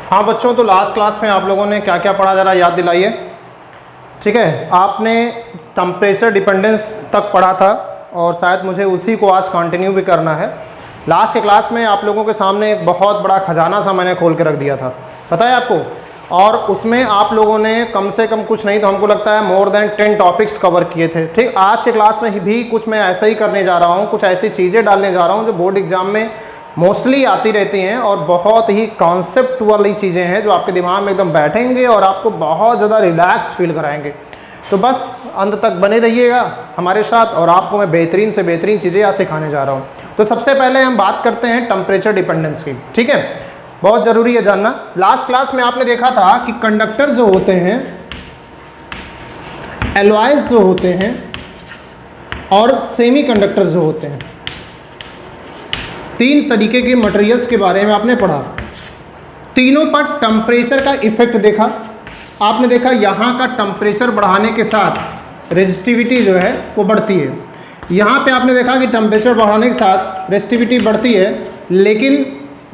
हाँ बच्चों, तो लास्ट क्लास में आप लोगों ने क्या क्या पढ़ा, ज़रा याद दिलाइए। ठीक है, आपने टेम्परेचर डिपेंडेंस तक पढ़ा था और शायद मुझे उसी को आज कंटिन्यू भी करना है। लास्ट के क्लास में आप लोगों के सामने एक बहुत बड़ा खजाना सा मैंने खोल के रख दिया था, पता है आपको। और उसमें आप लोगों ने कम से कम कुछ नहीं तो हमको लगता है मोर देन 10 टॉपिक्स कवर किए थे। ठीक, आज के क्लास में भी कुछ मैं ऐसा ही करने जा रहा हूँ, कुछ ऐसी चीज़ें डालने जा रहा हूँ जो बोर्ड एग्जाम में मोस्टली आती रहती हैं और बहुत ही कॉन्सेप्ट वाली चीज़ें हैं जो आपके दिमाग में एकदम बैठेंगे और आपको बहुत ज़्यादा रिलैक्स फील कराएंगे। तो बस अंत तक बने रहिएगा हमारे साथ और आपको मैं बेहतरीन से बेहतरीन चीज़ें आज सिखाने जा रहा हूँ। तो सबसे पहले हम बात करते हैं टेम्परेचर डिपेंडेंस की। ठीक है, बहुत ज़रूरी है जानना। लास्ट क्लास में आपने देखा था कि कंडक्टर जो होते हैं, एलॉयज जो होते हैं और सेमी कंडक्टर जो होते हैं, तीन तरीके के मटेरियल्स के बारे में आपने पढ़ा। तीनों पर टेम्परेचर का इफेक्ट देखा। आपने देखा यहाँ का टेम्परेचर बढ़ाने के साथ रेजिस्टिविटी जो है वो बढ़ती है। यहाँ पे आपने देखा कि टेम्परेचर बढ़ाने के साथ रेजिस्टिविटी बढ़ती है, लेकिन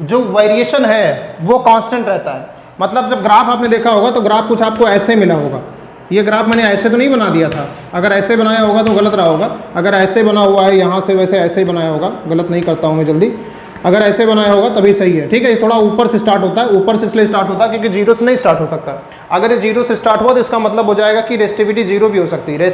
जो वेरिएशन है वो कांस्टेंट रहता है। मतलब जब ग्राफ आपने देखा होगा तो ग्राफ कुछ आपको ऐसे मिला होगा। ये ग्राफ मैंने ऐसे तो नहीं बना दिया था, अगर ऐसे बनाया होगा तो गलत रहा होगा। अगर ऐसे बना हुआ है यहाँ से वैसे ऐसे ही बनाया होगा, गलत नहीं करता हूँ मैं जल्दी। अगर ऐसे बनाया होगा तभी सही है। ठीक है, ये थोड़ा ऊपर से स्टार्ट होता है, ऊपर से इसलिए स्टार्ट होता है क्योंकि जीरो से नहीं स्टार्ट हो सकता। अगर ये जीरो से स्टार्ट हुआ तो इसका मतलब हो जाएगा कि रेजिस्टिविटी जीरो भी हो सकती है।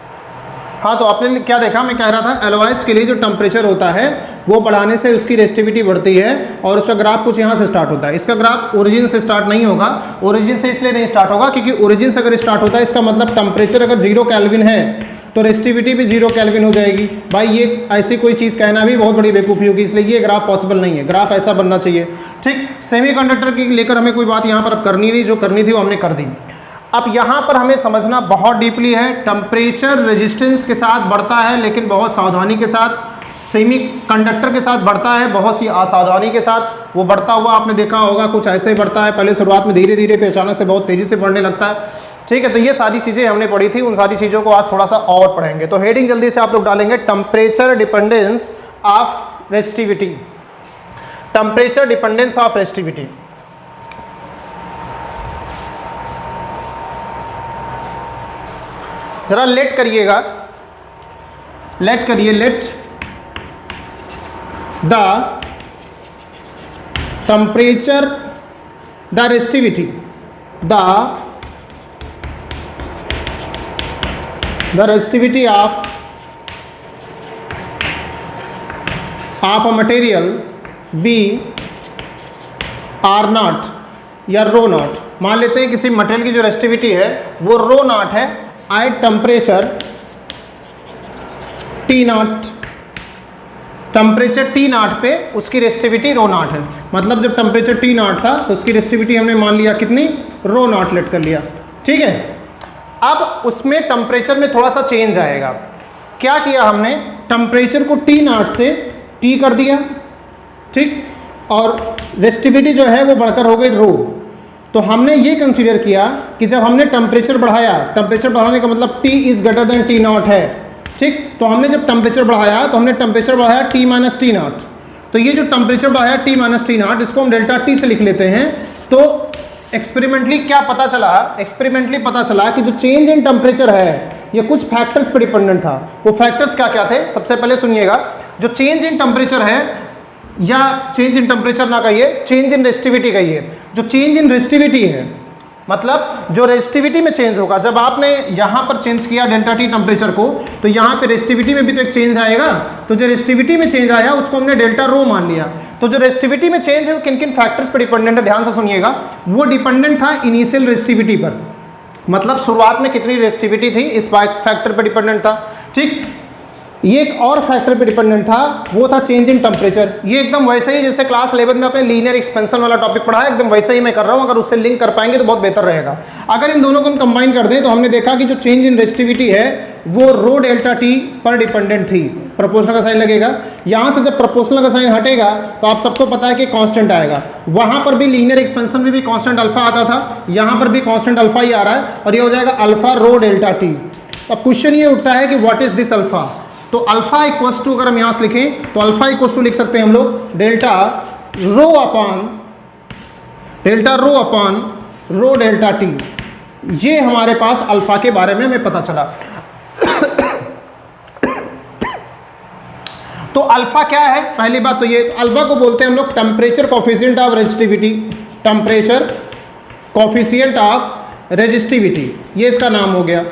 हाँ, तो आपने क्या देखा, मैं कह रहा था एलॉयज के लिए जो टेम्परेचर होता है वो बढ़ाने से उसकी रेजिस्टिविटी बढ़ती है और उसका ग्राफ कुछ यहाँ से स्टार्ट होता है। इसका ग्राफ ओरिजिन से स्टार्ट नहीं होगा। ओरिजिन से इसलिए नहीं स्टार्ट होगा क्योंकि ओरिजिन से अगर स्टार्ट होता है इसका मतलब टेम्परेचर अगर 0 केल्विन है तो रेजिस्टिविटी भी 0 केल्विन हो जाएगी। भाई ये ऐसी कोई चीज़ कहना भी बहुत बड़ी बेवकूफ़ी होगी, इसलिए ये ग्राफ पॉसिबल नहीं है। ग्राफ ऐसा बनना चाहिए। ठीक, सेमीकंडक्टर की लेकर हमें कोई बात यहाँ पर अब करनी नहीं, जो करनी थी वो हमने कर दी। अब यहाँ पर हमें समझना बहुत डीपली है, टेम्परेचर रेजिस्टेंस के साथ बढ़ता है लेकिन बहुत सावधानी के साथ। सेमी कंडक्टर के साथ बढ़ता है बहुत ही असावधानी के साथ। वो बढ़ता हुआ आपने देखा होगा कुछ ऐसे बढ़ता है, पहले शुरुआत में धीरे धीरे, फिर अचानक से बहुत तेज़ी से बढ़ने लगता है। ठीक है, तो ये सारी चीज़ें हमने पढ़ी थी, उन सारी चीज़ों को आज थोड़ा सा और पढ़ेंगे। तो हेडिंग जल्दी से आप लोग डालेंगे, temperature dependence of resistivity. Temperature dependence of resistivity. जरा लेट करिएगा, लेट करिए, let the temperature the resistivity the resistivity of a material be R naught या रो नॉट। मान लेते हैं किसी मटेरियल की जो रेजिस्टिविटी है वो रो नॉट है at temperature T not. Temperature T not पे उसकी रेजिस्टिविटी रो नॉट है। मतलब जब टेम्परेचर टी नॉट था तो उसकी रेजिस्टिविटी हमने मान लिया कितनी, रो नॉट लेट कर लिया। ठीक है, अब उसमें टेम्परेचर में थोड़ा सा चेंज आएगा। क्या किया हमने, टेम्परेचर को टी नॉट से टी कर दिया। ठीक, और रेजिस्टिविटी जो है वो बढ़कर हो गई रो। तो हमने ये कंसीडर किया कि जब हमने टेम्परेचर बढ़ाया, टेम्परेचर बढ़ाने का मतलब T is greater than T not है। ठीक, तो हमने जब टेम्परेचर बढ़ाया तो हमने टेम्परेचर बढ़ाया T माइनस टी नॉट। तो ये जो टेम्परेचर बढ़ाया T माइनस टी नॉट, इसको हम डेल्टा T से लिख लेते हैं। तो एक्सपेरिमेंटली क्या पता चला, एक्सपेरिमेंटली पता चला कि जो चेंज इन टेम्परेचर है ये कुछ फैक्टर्स पर डिपेंडेंट था। वो फैक्टर्स क्या क्या थे, सबसे पहले सुनिएगा। जो चेंज इन टेम्परेचर है, या चेंज इन टेम्परेचर ना कहिए, चेंज इन रेजिस्टिविटी कहिए। जो चेंज इन रेजिस्टिविटी है मतलब जो रेजिस्टिविटी में चेंज होगा, जब आपने यहाँ पर चेंज किया डेल्टा टी टेम्परेचर को तो यहाँ पे रेजिस्टिविटी में भी तो एक चेंज आएगा। तो जो रेजिस्टिविटी में चेंज आया उसको हमने डेल्टा रो मान लिया। तो जो रेजिस्टिविटी में चेंज है वो किन किन फैक्टर्स पर डिपेंडेंट है, ध्यान से सुनिएगा। वो डिपेंडेंट था इनिशियल रेजिस्टिविटी पर, मतलब शुरुआत में कितनी रेजिस्टिविटी थी इस फैक्टर पर डिपेंडेंट था। ठीक, ये एक और फैक्टर पे डिपेंडेंट था, वो था चेंज इन टेम्परेचर। ये एकदम वैसे ही जैसे क्लास 11 में आपने लीनियर एक्सपेंशन वाला टॉपिक पढ़ा है, एकदम वैसे ही मैं कर रहा हूँ। अगर उससे लिंक कर पाएंगे तो बहुत बेहतर रहेगा। अगर इन दोनों को हम कंबाइन कर दें तो हमने देखा कि जो चेंज इन रेजिस्टिविटी है वो रो डेल्टा टी पर डिपेंडेंट थी। प्रोपोर्शनल का साइन लगेगा, यहाँ से जब प्रोपोर्शनल का साइन हटेगा तो आप सबको पता है कि कांस्टेंट आएगा। वहाँ पर भी लीनियर एक्सपेंशन में भी कांस्टेंट अल्फा आता था, यहाँ पर भी कांस्टेंट अल्फा ही आ रहा है और ये हो जाएगा अल्फा रो डेल्टा टी। अब क्वेश्चन ये उठता है कि व्हाट इज दिस अल्फा। तो अल्फा इक्वल्स टू, अगर हम यहाँ से लिखें तो अल्फा इक्वल्स टू लिख सकते हैं हम लोग delta rho upon delta rho upon rho delta T, ये हमारे पास अल्फा के बारे में हमें पता चला। तो अल्फा क्या है? पहली बात तो ये अल्फा को बोलते हैं हम लोग temperature coefficient of resistivity, temperature coefficient of resistivity, ये इसका नाम हो गया,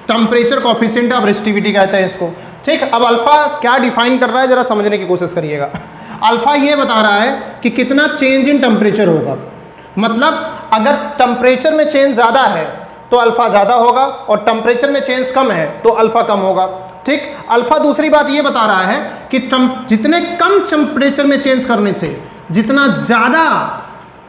टेम्परेचर कोफिशिएंट ऑफ रेजिस्टिविटी कहते हैं इसको। ठीक, अब अल्फा क्या डिफाइन कर रहा है जरा समझने की कोशिश करिएगा। अल्फा ये बता रहा है कि कितना चेंज इन टेम्परेचर होगा, मतलब अगर टेम्परेचर में चेंज ज़्यादा है तो अल्फा ज़्यादा होगा और टेम्परेचर में चेंज कम है तो अल्फा कम होगा। ठीक, अल्फा दूसरी बात ये बता रहा है कि जितने कम टेम्परेचर में चेंज करने से जितना ज़्यादा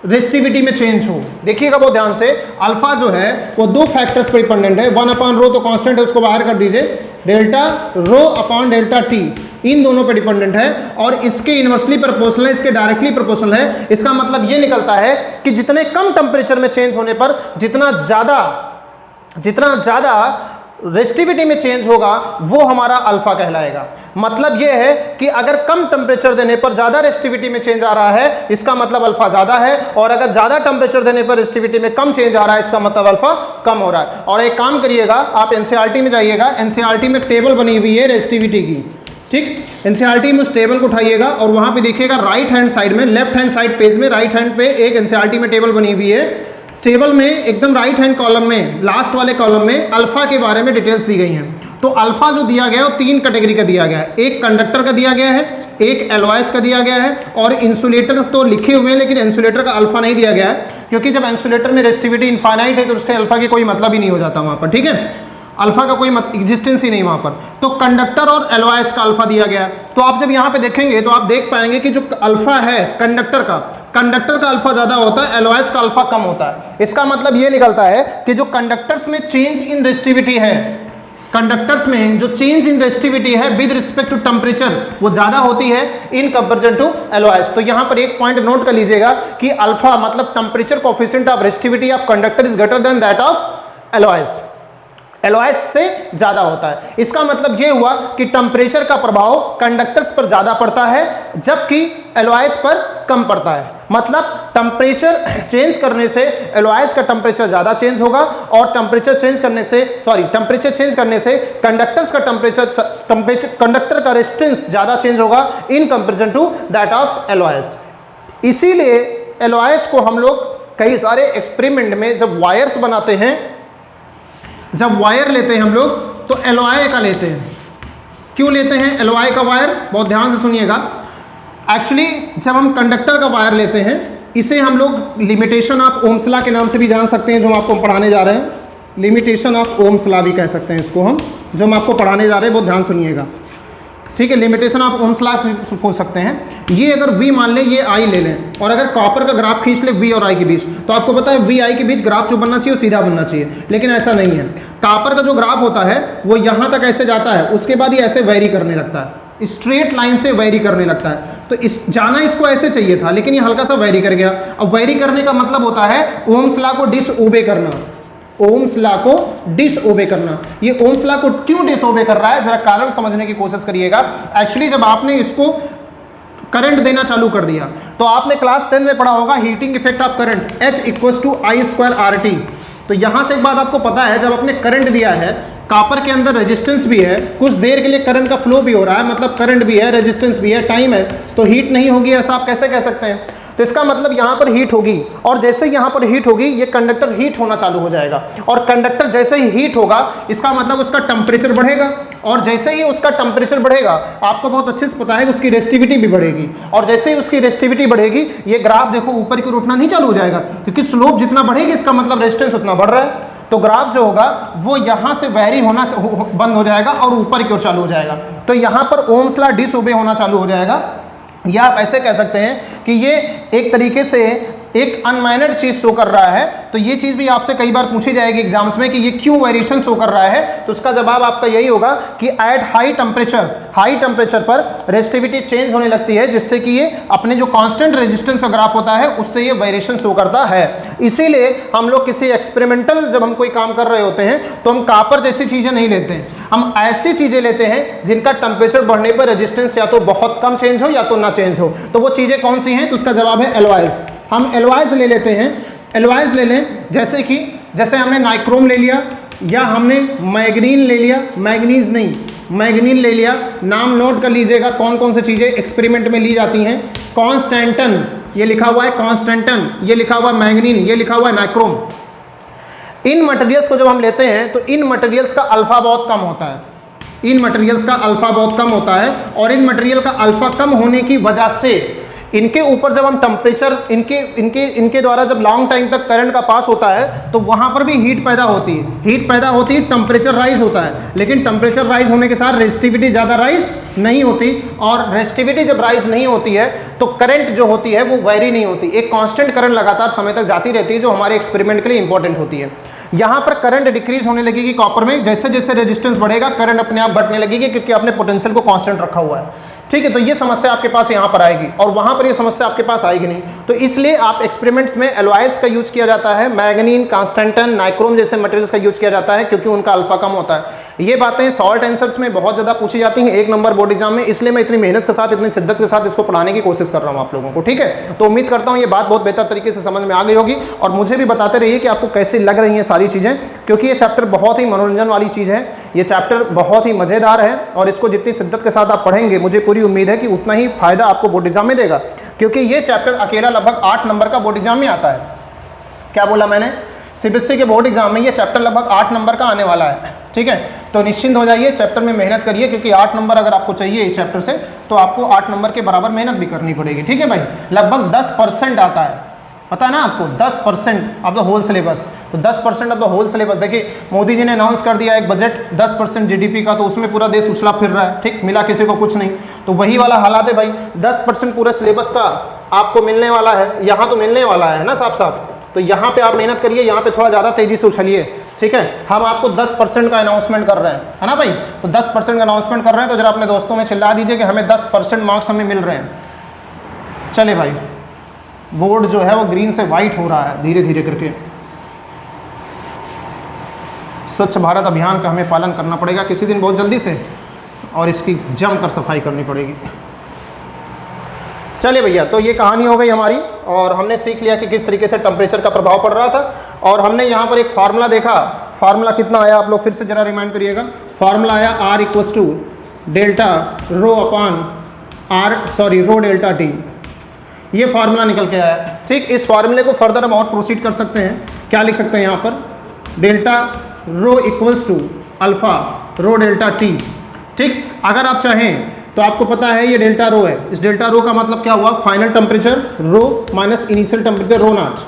रेजिस्टिविटी में चेंज हो। देखिएगा बहुत ध्यान से, अल्फा जो है वो दो फैक्टर्स पर डिपेंडेंट है, 1 अपॉन रो तो कांस्टेंट है उसको बाहर कर दीजिए, delta rho upon delta T इन दोनों पे डिपेंडेंट है और इसके इनवर्सली प्रोपोर्शनल है, इसके डायरेक्टली प्रोपोर्शनल है। इसका मतलब ये निकलता है कि जितने कम टेम्परेचर में चेंज होने पर जितना ज़्यादा रेजिस्टिविटी में चेंज होगा वो हमारा अल्फा कहलाएगा। मतलब ये है कि अगर कम टेम्परेचर देने पर ज़्यादा रेजिस्टिविटी में चेंज आ रहा है इसका मतलब अल्फा ज़्यादा है, और अगर ज़्यादा टेम्परेचर देने पर रेजिस्टिविटी में कम चेंज आ रहा है इसका मतलब अल्फा कम हो रहा है। और एक काम करिएगा, आप एनसीईआरटी में जाइएगा, एनसीईआरटी में टेबल बनी हुई है रेजिस्टिविटी की। ठीक, एनसीईआरटी में उस टेबल को उठाइएगा और वहाँ पे देखिएगा राइट हैंड साइड में, लेफ्ट हैंड साइड पेज में राइट हैंड पे एक एनसीईआरटी में टेबल बनी हुई है। टेबल में एकदम राइट हैंड कॉलम में लास्ट वाले कॉलम में अल्फा के बारे में डिटेल्स दी गई हैं। तो अल्फा जो दिया गया है वो 3 कैटेगरी का दिया गया है, एक कंडक्टर का दिया गया है, एक एलॉयज का दिया गया है और इंसुलेटर तो लिखे हुए हैं लेकिन इंसुलेटर का अल्फा नहीं दिया गया है, क्योंकि जब इंसुलेटर में रेजिस्टिविटी इनफाइनाइट है तो उसके अल्फा की कोई मतलब ही नहीं हो जाता वहाँ पर। ठीक है, अल्फा का कोई एग्जिस्टेंस ही नहीं वहाँ पर। तो कंडक्टर और एलॉयज का अल्फा दिया गया है। तो आप जब यहाँ पे देखेंगे तो आप देख पाएंगे कि जो अल्फा है कंडक्टर का अल्फा ज़्यादा होता है, एलॉयज का अल्फा कम होता है। इसका मतलब ये निकलता है कि जो कंडक्टर्स में चेंज इन रेजिस्टिविटी है, कंडक्टर्स में जो चेंज इन रेजिस्टिविटी है विद रिस्पेक्ट टू टेम्परेचर वो ज़्यादा होती है इन कंपेरिजन टू एलॉयज। तो यहाँ पर एक पॉइंट नोट कर लीजिएगा कि अल्फा मतलब temperature coefficient of resistivity of conductor is greater than that of alloys, alloys से ज़्यादा होता है। इसका मतलब ये हुआ कि टेम्परेचर का प्रभाव कंडक्टर्स पर ज़्यादा पड़ता है जबकि एलॉयज पर कम पड़ता है। मतलब टेम्परेचर चेंज करने से एलॉयज का टेम्परेचर ज़्यादा चेंज होगा और टेम्परेचर चेंज करने से कंडक्टर्स का कंडक्टर का रेजिस्टेंस ज़्यादा चेंज होगा in comparison to that of alloys. इसीलिए एलॉयज को हम लोग कई सारे एक्सपेरिमेंट में जब वायर्स बनाते हैं, जब वायर लेते हैं हम लोग तो एलॉय का लेते हैं। क्यों लेते हैं एलॉय का वायर? बहुत ध्यान से सुनिएगा। एक्चुअली जब हम कंडक्टर का वायर लेते हैं इसे हम लोग लिमिटेशन ऑफ ओम्स लॉ के नाम से भी जान सकते हैं, जो हम आपको पढ़ाने जा रहे हैं। लिमिटेशन ऑफ ओम्स लॉ भी कह सकते हैं इसको हम, जो हम आपको पढ़ाने जा रहे हैं। बहुत ध्यान सुनिएगा, ठीक है। लिमिटेशन ऑफ ओम्स लॉ पूछ सकते हैं। ये अगर V मान लें, ये I ले लें और अगर कॉपर का ग्राफ खींच ले V और I के बीच, तो आपको पता है V I के बीच ग्राफ जो बनना चाहिए वो सीधा बनना चाहिए, लेकिन ऐसा नहीं है। कॉपर का जो ग्राफ होता है वो यहाँ तक ऐसे जाता है, उसके बाद ये ऐसे वेरी करने लगता है, स्ट्रेट लाइन से वेरी करने लगता है। तो जाना इसको ऐसे चाहिए था लेकिन ये हल्का सा वेरी कर गया। अब वेरी करने का मतलब होता है ओम्स लॉ को डिसओबे करना, ओम्स लॉ को डिसओबे करना। ये ओम्स लॉ को क्यों डिसओबे कर रहा है जरा कारण समझने की कोशिश करिएगा। एक्चुअली जब आपने इसको करंट देना चालू कर दिया तो आपने क्लास 10 में पढ़ा होगा heating effect of current H = I² RT। तो यहां से एक बात आपको पता है, जब आपने करंट दिया है, कॉपर के अंदर रेजिस्टेंस भी है, कुछ देर के लिए करंट का फ्लो भी हो रहा है, मतलब करंट भी है, रेजिस्टेंस भी है, टाइम है, तो हीट नहीं होगी ऐसा आप कैसे कह सकते हैं? तो इसका मतलब यहाँ पर हीट होगी और जैसे यहाँ पर हीट होगी ये कंडक्टर हीट होना चालू हो जाएगा और कंडक्टर जैसे ही हीट होगा इसका मतलब उसका टेम्परेचर बढ़ेगा और जैसे ही उसका टेम्परेचर बढ़ेगा आपको बहुत अच्छे से पता है कि उसकी रेजिस्टिविटी भी बढ़ेगी और जैसे ही उसकी रेजिस्टिविटी बढ़ेगी ये ग्राफ देखो ऊपर की ओर उठना नहीं चालू हो जाएगा, क्योंकि स्लोप जितना बढ़ेगी इसका मतलब रेजिस्टेंस उतना बढ़ रहा है। तो ग्राफ जो होगा वो यहाँ से वेरी होना बंद हो जाएगा और ऊपर की ओर चालू हो जाएगा। तो यहाँ पर ओम्स लॉ डिसओबे होना चालू हो जाएगा, या आप ऐसे कह सकते हैं कि ये एक तरीके से एक अनमाइनर्ड चीज़ शो कर रहा है। तो ये चीज़ भी आपसे कई बार पूछी जाएगी एग्जाम्स में कि ये क्यों वेरिएशन शो कर रहा है, तो उसका जवाब आपका यही होगा कि एट हाई टेम्परेचर पर रेजिस्टिविटी चेंज होने लगती है, जिससे कि ये अपने जो कांस्टेंट रेजिस्टेंस का ग्राफ होता है उससे ये वेरिएशन शो करता है। इसीलिए हम लोग किसी एक्सपेरिमेंटल जब हम कोई काम कर रहे होते हैं तो हम कॉपर जैसी चीज़ें नहीं लेते हैं, हम ऐसी चीज़ें लेते हैं जिनका टेम्परेचर बढ़ने पर रेजिस्टेंस या तो बहुत कम चेंज हो या तो ना चेंज हो। तो वो चीज़ें कौन सी हैं? तो उसका जवाब है एलॉयज। हम एलॉयज ले लेते हैं, एलॉयज ले लें, जैसे हमने नाइक्रोम ले लिया या हमने मैग्नीन ले लिया, मैग्नीज नहीं मैग्नीन ले लिया। नाम नोट कर लीजिएगा कौन कौन सी चीज़ें एक्सपेरिमेंट में ली जाती हैं। कॉन्स्टेंटन ये लिखा हुआ है, कॉन्स्टेंटन ये लिखा हुआ है, मैग्नीन ये लिखा हुआ है, नाइक्रोम। इन मटेरियल्स को जब हम लेते हैं तो इन मटेरियल्स का अल्फा बहुत कम होता है, इन मटेरियल्स का अल्फा बहुत कम होता है और इन मटेरियल का अल्फा कम होने की वजह से इनके ऊपर जब हम टेम्परेचर इनके द्वारा जब लॉन्ग टाइम तक करंट का पास होता है तो वहाँ पर भी हीट पैदा होती है, हीट पैदा होती है, टेम्परेचर राइज होता है। लेकिन टेम्परेचर राइज होने के साथ रेजिस्टिविटी ज़्यादा राइज नहीं होती, और रेजिस्टिविटी जब राइज नहीं होती है तो करंट जो होती है वो वेरी नहीं होती, एक कांस्टेंट करंट लगातार समय तक जाती रहती है, जो हमारे एक्सपेरिमेंट के लिए इंपॉर्टेंट होती है। यहाँ पर करंट डिक्रीज होने लगेगी कॉपर में, जैसे जैसे रेजिस्टेंस बढ़ेगा करंट अपने आप बढ़ने लगेगी, क्योंकि आपने पोटेंशियल को कांस्टेंट रखा हुआ है। ठीक है, तो ये समस्या आपके पास यहाँ पर आएगी और वहाँ पर ये समस्या आपके पास आएगी नहीं। तो इसलिए आप एक्सपेरिमेंट्स में एलॉयज का यूज किया जाता है, मैग्नीन, कॉन्स्टेंटन, नाइक्रोम जैसे मटेरियल्स का यूज किया जाता है, क्योंकि उनका अल्फा कम होता है। ये बातें सॉल्ट आंसर्स में बहुत ज़्यादा पूछी जाती हैं, 1 नंबर बोर्ड एग्जाम में, इसलिए मैं इतनी मेहनत के साथ, इतनी शिद्दत के साथ इसको पढ़ाने की कोशिश कर रहा हूँ आप लोगों को। ठीक है, तो उम्मीद करता हूँ ये बात बहुत बेहतर तरीके से समझ में आ गई होगी, और मुझे भी बताते रहिए कि आपको कैसे लग रही हैं सारी चीज़ें, क्योंकि ये चैप्टर बहुत ही मनोरंजन वाली चीज़ है, ये चैप्टर बहुत ही मज़ेदार है, और इसको जितनी शिद्दत के साथ आप पढ़ेंगे मुझे पूरी उम्मीद है कि उतना ही फायदा आपको बोर्ड एग्जाम में देगा, क्योंकि ये चैप्टर अकेला लगभग 8 नंबर का बोर्ड एग्जाम में आता है। क्या बोला मैंने? सीबीएसई के बोर्ड एग्जाम में ये चैप्टर लगभग 8 नंबर का आने वाला है। ठीक है, तो निश्चिंत हो जाइए, चैप्टर में मेहनत करिए, क्योंकि 8 नंबर अगर आपको चाहिए इस चैप्टर से तो आपको 8 नंबर के बराबर मेहनत भी करनी पड़ेगी। ठीक है भाई, लगभग 10% आता है, पता है ना आपको, 10% ऑफ द होल सिलेबस। तो 10% ऑफ द होल सिलेबस, देखिए मोदी जी ने अनाउंस कर दिया एक बजट 10% जीडीपी का, तो उसमें पूरा देश उछला फिर रहा है। ठीक, मिला किसी को कुछ नहीं, तो वही वाला हालात है भाई, 10% पूरे सिलेबस का आपको मिलने वाला है, यहाँ तो मिलने वाला है ना साफ साफ। तो यहाँ पे आप मेहनत करिए, यहाँ पे थोड़ा ज़्यादा तेज़ी से उछलिए। ठीक है, हम आपको 10% का अनाउंसमेंट कर रहे हैं, है ना भाई, तो 10% का अनाउंसमेंट कर रहे हैं, तो जरा अपने दोस्तों में चिल्ला दीजिए कि हमें 10% मार्क्स हमें मिल रहे हैं। चले भाई, बोर्ड जो है वो ग्रीन से वाइट हो रहा है धीरे धीरे करके। स्वच्छ भारत अभियान का हमें पालन करना पड़ेगा किसी दिन बहुत जल्दी से, और इसकी जमकर सफाई करनी पड़ेगी। चलिए भैया, तो ये कहानी हो गई हमारी, और हमने सीख लिया कि किस तरीके से टेम्परेचर का प्रभाव पड़ रहा था, और हमने यहाँ पर एक फार्मूला देखा। फार्मूला कितना आया आप लोग फिर से जरा रिमाइंड करिएगा। फार्मूला आया R = डेल्टा रो अपान रो डेल्टा टी, ये फार्मूला निकल के आया। ठीक, इस फार्मूले को फर्दर हम और प्रोसीड कर सकते हैं। क्या लिख सकते हैं यहाँ पर? डेल्टा रो = अल्फा रो डेल्टा टी। ठीक, अगर आप चाहें तो आपको पता है ये डेल्टा रो है, इस डेल्टा रो का मतलब क्या हुआ? Final temperature rho minus initial temperature rho naught.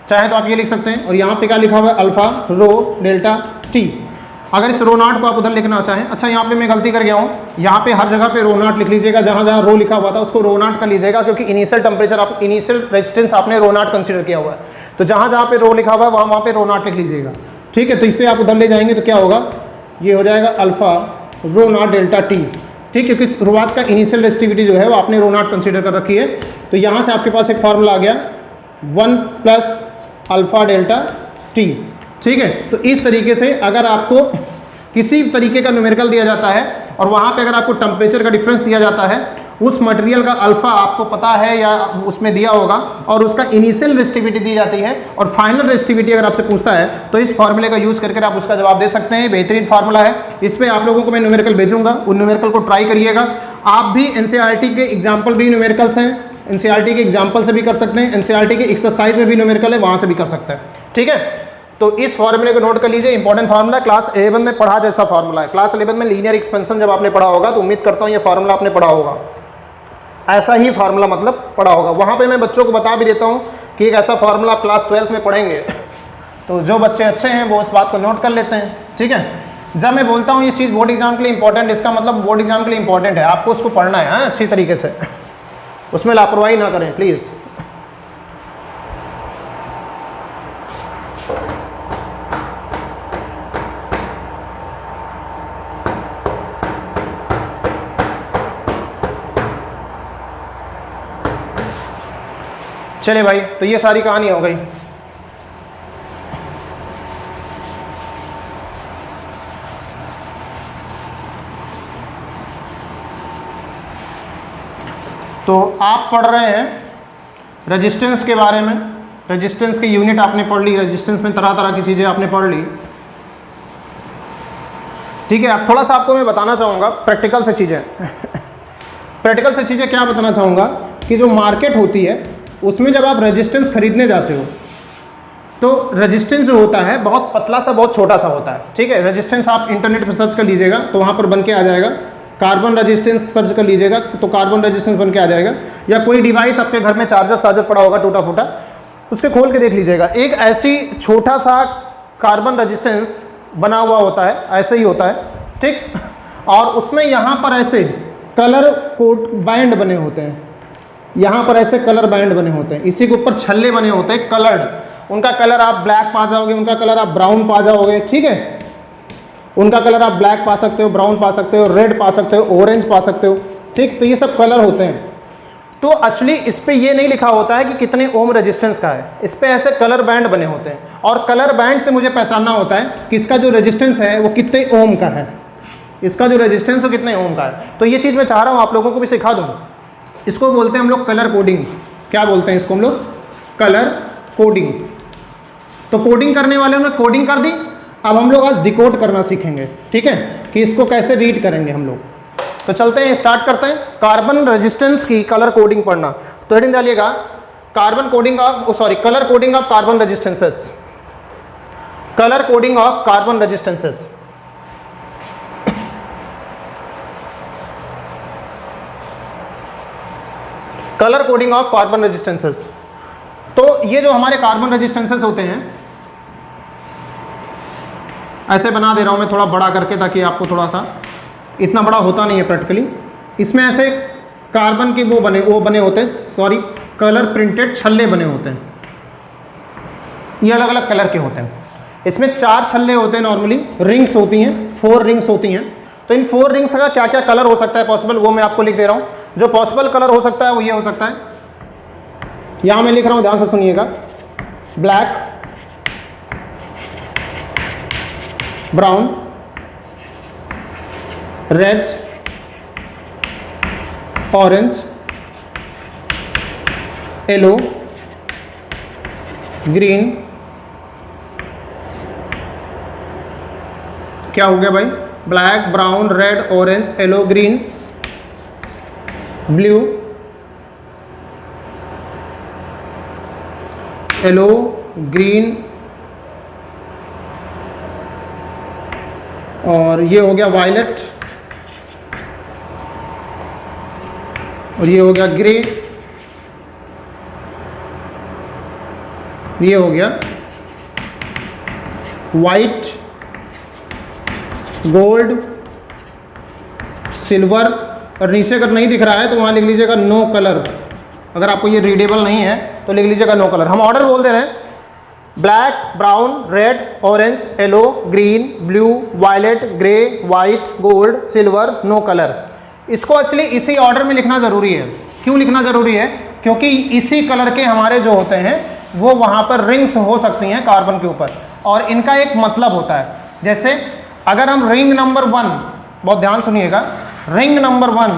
चाहे तो आप ये लिख सकते हैं, और यहाँ पे क्या लिखा हुआ है? अल्फा रो डेल्टा टी। अगर इस रो नॉट को आप उधर लिखना चाहें, अच्छा यहाँ पे मैं गलती कर गया हूँ, यहाँ पे हर जगह पे रो नॉट लिख लीजिएगा, जहाँ जहाँ रो लिखा हुआ था उसको रो नॉट कर लीजिएगा, क्योंकि इनिशियल टेम्परेचर आप इनिशियल रेजिस्टेंस आपने रो नॉट कंसीडर किया हुआ है, तो जहाँ जहाँ पे रो लिखा हुआ है वहाँ पे रो नॉट लिख लीजिएगा। ठीक है, तो इससे आप उधर ले जाएंगे तो क्या होगा? ये हो जाएगा alpha rho naught delta T. ठीक, क्योंकि शुरुआत का इनिशियल रेजिस्टिविटी जो है वो आपने रो नॉट कंसीडर कर रखी है। तो यहाँ से आपके पास एक फार्मूला आ गया 1 + अल्फा डेल्टा टी। ठीक है, तो इस तरीके से अगर आपको किसी तरीके का न्यूमेरिकल दिया जाता है और वहाँ पे अगर आपको टेम्परेचर का डिफरेंस दिया जाता है, उस मटेरियल का अल्फा आपको पता है या उसमें दिया होगा, और उसका इनिशियल रेजिस्टिविटी दी जाती है और फाइनल रेजिस्टिविटी अगर आपसे पूछता है, तो इस फार्मूले का यूज़ करके आप उसका जवाब दे सकते हैं। बेहतरीन फार्मूला है, इस पर आप लोगों को मैं न्यूमेरिकल भेजूंगा, उन न्यूमेरिकल को ट्राई करिएगा। आप भी एनसीईआरटी के एग्जाम्पल भी न्यूमेरिकल्स हैं, एनसीईआरटी के एग्जाम्पल से भी कर सकते हैं, एनसीईआरटी के एक्सरसाइज में भी न्यूमेरिकल है, वहाँ से भी कर सकते हैं। ठीक है, तो इस फार्मूले को नोट कर लीजिए, इंपॉर्टेंट फार्मूला, क्लास 11 में पढ़ा जैसा फार्मूला है। क्लास 11 में लीनियर एक्सपेंशन जब आपने पढ़ा होगा, तो उम्मीद करता हूँ ये फार्मूला आपने पढ़ा होगा, ऐसा ही फार्मूला मतलब पढ़ा होगा। वहाँ पे मैं बच्चों को बता भी देता हूँ कि एक ऐसा फार्मूला आप क्लास 12 में पढ़ेंगे, तो जो बच्चे अच्छे हैं वो इस बात को नोट कर लेते हैं। ठीक है, जब मैं बोलता हूँ ये चीज़ बोर्ड एग्जाम के लिए इंपॉर्टेंट, इसका मतलब बोर्ड एग्जाम के लिए इंपॉर्टेंट है, आपको उसको पढ़ना है अच्छी तरीके से, उसमें लापरवाही ना करें प्लीज़। चले भाई, तो ये सारी कहानी हो गई। तो आप पढ़ रहे हैं रेजिस्टेंस के बारे में, रेजिस्टेंस की यूनिट आपने पढ़ ली, रेजिस्टेंस में तरह तरह की चीज़ें आपने पढ़ ली। ठीक है, अब थोड़ा सा आपको मैं बताना चाहूँगा प्रैक्टिकल से चीज़ें प्रैक्टिकल से चीज़ें क्या बताना चाहूँगा कि जो मार्केट होती है उसमें जब आप रेजिस्टेंस खरीदने जाते हो तो रेजिस्टेंस जो होता है बहुत पतला सा, बहुत छोटा सा होता है। ठीक है, रेजिस्टेंस आप इंटरनेट पर सर्च कर लीजिएगा तो वहाँ पर बन के आ जाएगा। कार्बन रेजिस्टेंस सर्च कर लीजिएगा तो कार्बन रेजिस्टेंस बन के आ जाएगा। या कोई डिवाइस आपके घर में चार्जर पड़ा होगा टूटा फूटा, उसके खोल के देख लीजिएगा, एक ऐसी छोटा सा कार्बन रेजिस्टेंस बना हुआ होता है, ऐसे ही होता है। ठीक, और उसमें यहाँ पर ऐसे कलर कोड बैंड बने होते हैं, यहाँ पर ऐसे कलर बैंड बने होते हैं, इसी के ऊपर छल्ले बने होते हैं कलर्ड। उनका कलर आप ब्लैक पा जाओगे, उनका कलर आप ब्राउन पा जाओगे। ठीक है, उनका कलर आप ब्लैक पा सकते हो, ब्राउन पा सकते हो, रेड पा सकते हो, ऑरेंज पा सकते हो। ठीक, तो ये सब कलर होते हैं। तो असली इस पे ये नहीं लिखा होता है कि कितने ओम रेजिस्टेंस का है, इस पे ऐसे कलर बैंड बने होते हैं और कलर बैंड से मुझे पहचानना होता है कि इसका जो रेजिस्टेंस है वो कितने ओम का है, इसका जो रेजिस्टेंस वो कितने ओम का है। तो ये चीज़ मैं चाह रहा हूँ आप लोगों को भी सिखा दूँ। इसको बोलते हैं हम लोग कलर कोडिंग। क्या बोलते हैं इसको हम लोग? Colour coding. तो कोडिंग करने वाले ने कोडिंग कर दी, अब हम लोग आज डिकोड करना सीखेंगे। ठीक है, कि इसको कैसे रीड करेंगे हम लोग। तो चलते हैं, स्टार्ट करते हैं कार्बन रेजिस्टेंस की कलर कोडिंग पढ़ना। तो हेडिंग डालिएगा carbon coding of colour coding of carbon resistances, colour coding of carbon resistances. Colour coding of carbon resistances. तो ये जो हमारे कार्बन रेजिस्टेंसेस होते हैं, ऐसे बना दे रहा हूं मैं थोड़ा बड़ा करके ताकि आपको थोड़ा सा, इतना बड़ा होता नहीं है प्रैक्टिकली। इसमें ऐसे कार्बन के वो बने होते हैं, सॉरी कलर प्रिंटेड छल्ले बने होते हैं। ये अलग अलग कलर के होते हैं। इसमें 4 छल्ले होते हैं, नॉर्मली रिंग्स होती हैं, 4 रिंग्स होती हैं। तो इन 4 रिंग्स का क्या क्या कलर हो सकता है पॉसिबल, वो मैं आपको लिख दे रहा हूँ। जो पॉसिबल कलर हो सकता है वो ये हो सकता है, यहाँ मैं लिख रहा हूँ, ध्यान से सुनिएगा। Black, brown, red, orange, yellow, green. क्या हो गया भाई? Black, brown, red, orange, yellow, green, blue, yellow, green, और ये हो गया वायलेट, और ये हो गया ग्रे, ये हो गया वाइट, गोल्ड, सिल्वर, और नीचे अगर नहीं दिख रहा है तो वहाँ लिख लीजिएगा नो कलर। अगर आपको ये रीडेबल नहीं है तो लिख लीजिएगा नो कलर। हम ऑर्डर बोल दे रहे हैं, black, brown, red, orange, yellow, green, blue, violet, grey, white, gold, silver, no colour. इसको असली इसी ऑर्डर में लिखना ज़रूरी है। क्यों लिखना ज़रूरी है? क्योंकि इसी कलर के हमारे जो होते हैं वो वहाँ पर रिंग्स हो सकती हैं कार्बन के ऊपर, और इनका एक मतलब होता है। जैसे अगर हम रिंग नंबर 1, बहुत ध्यान सुनिएगा, रिंग नंबर 1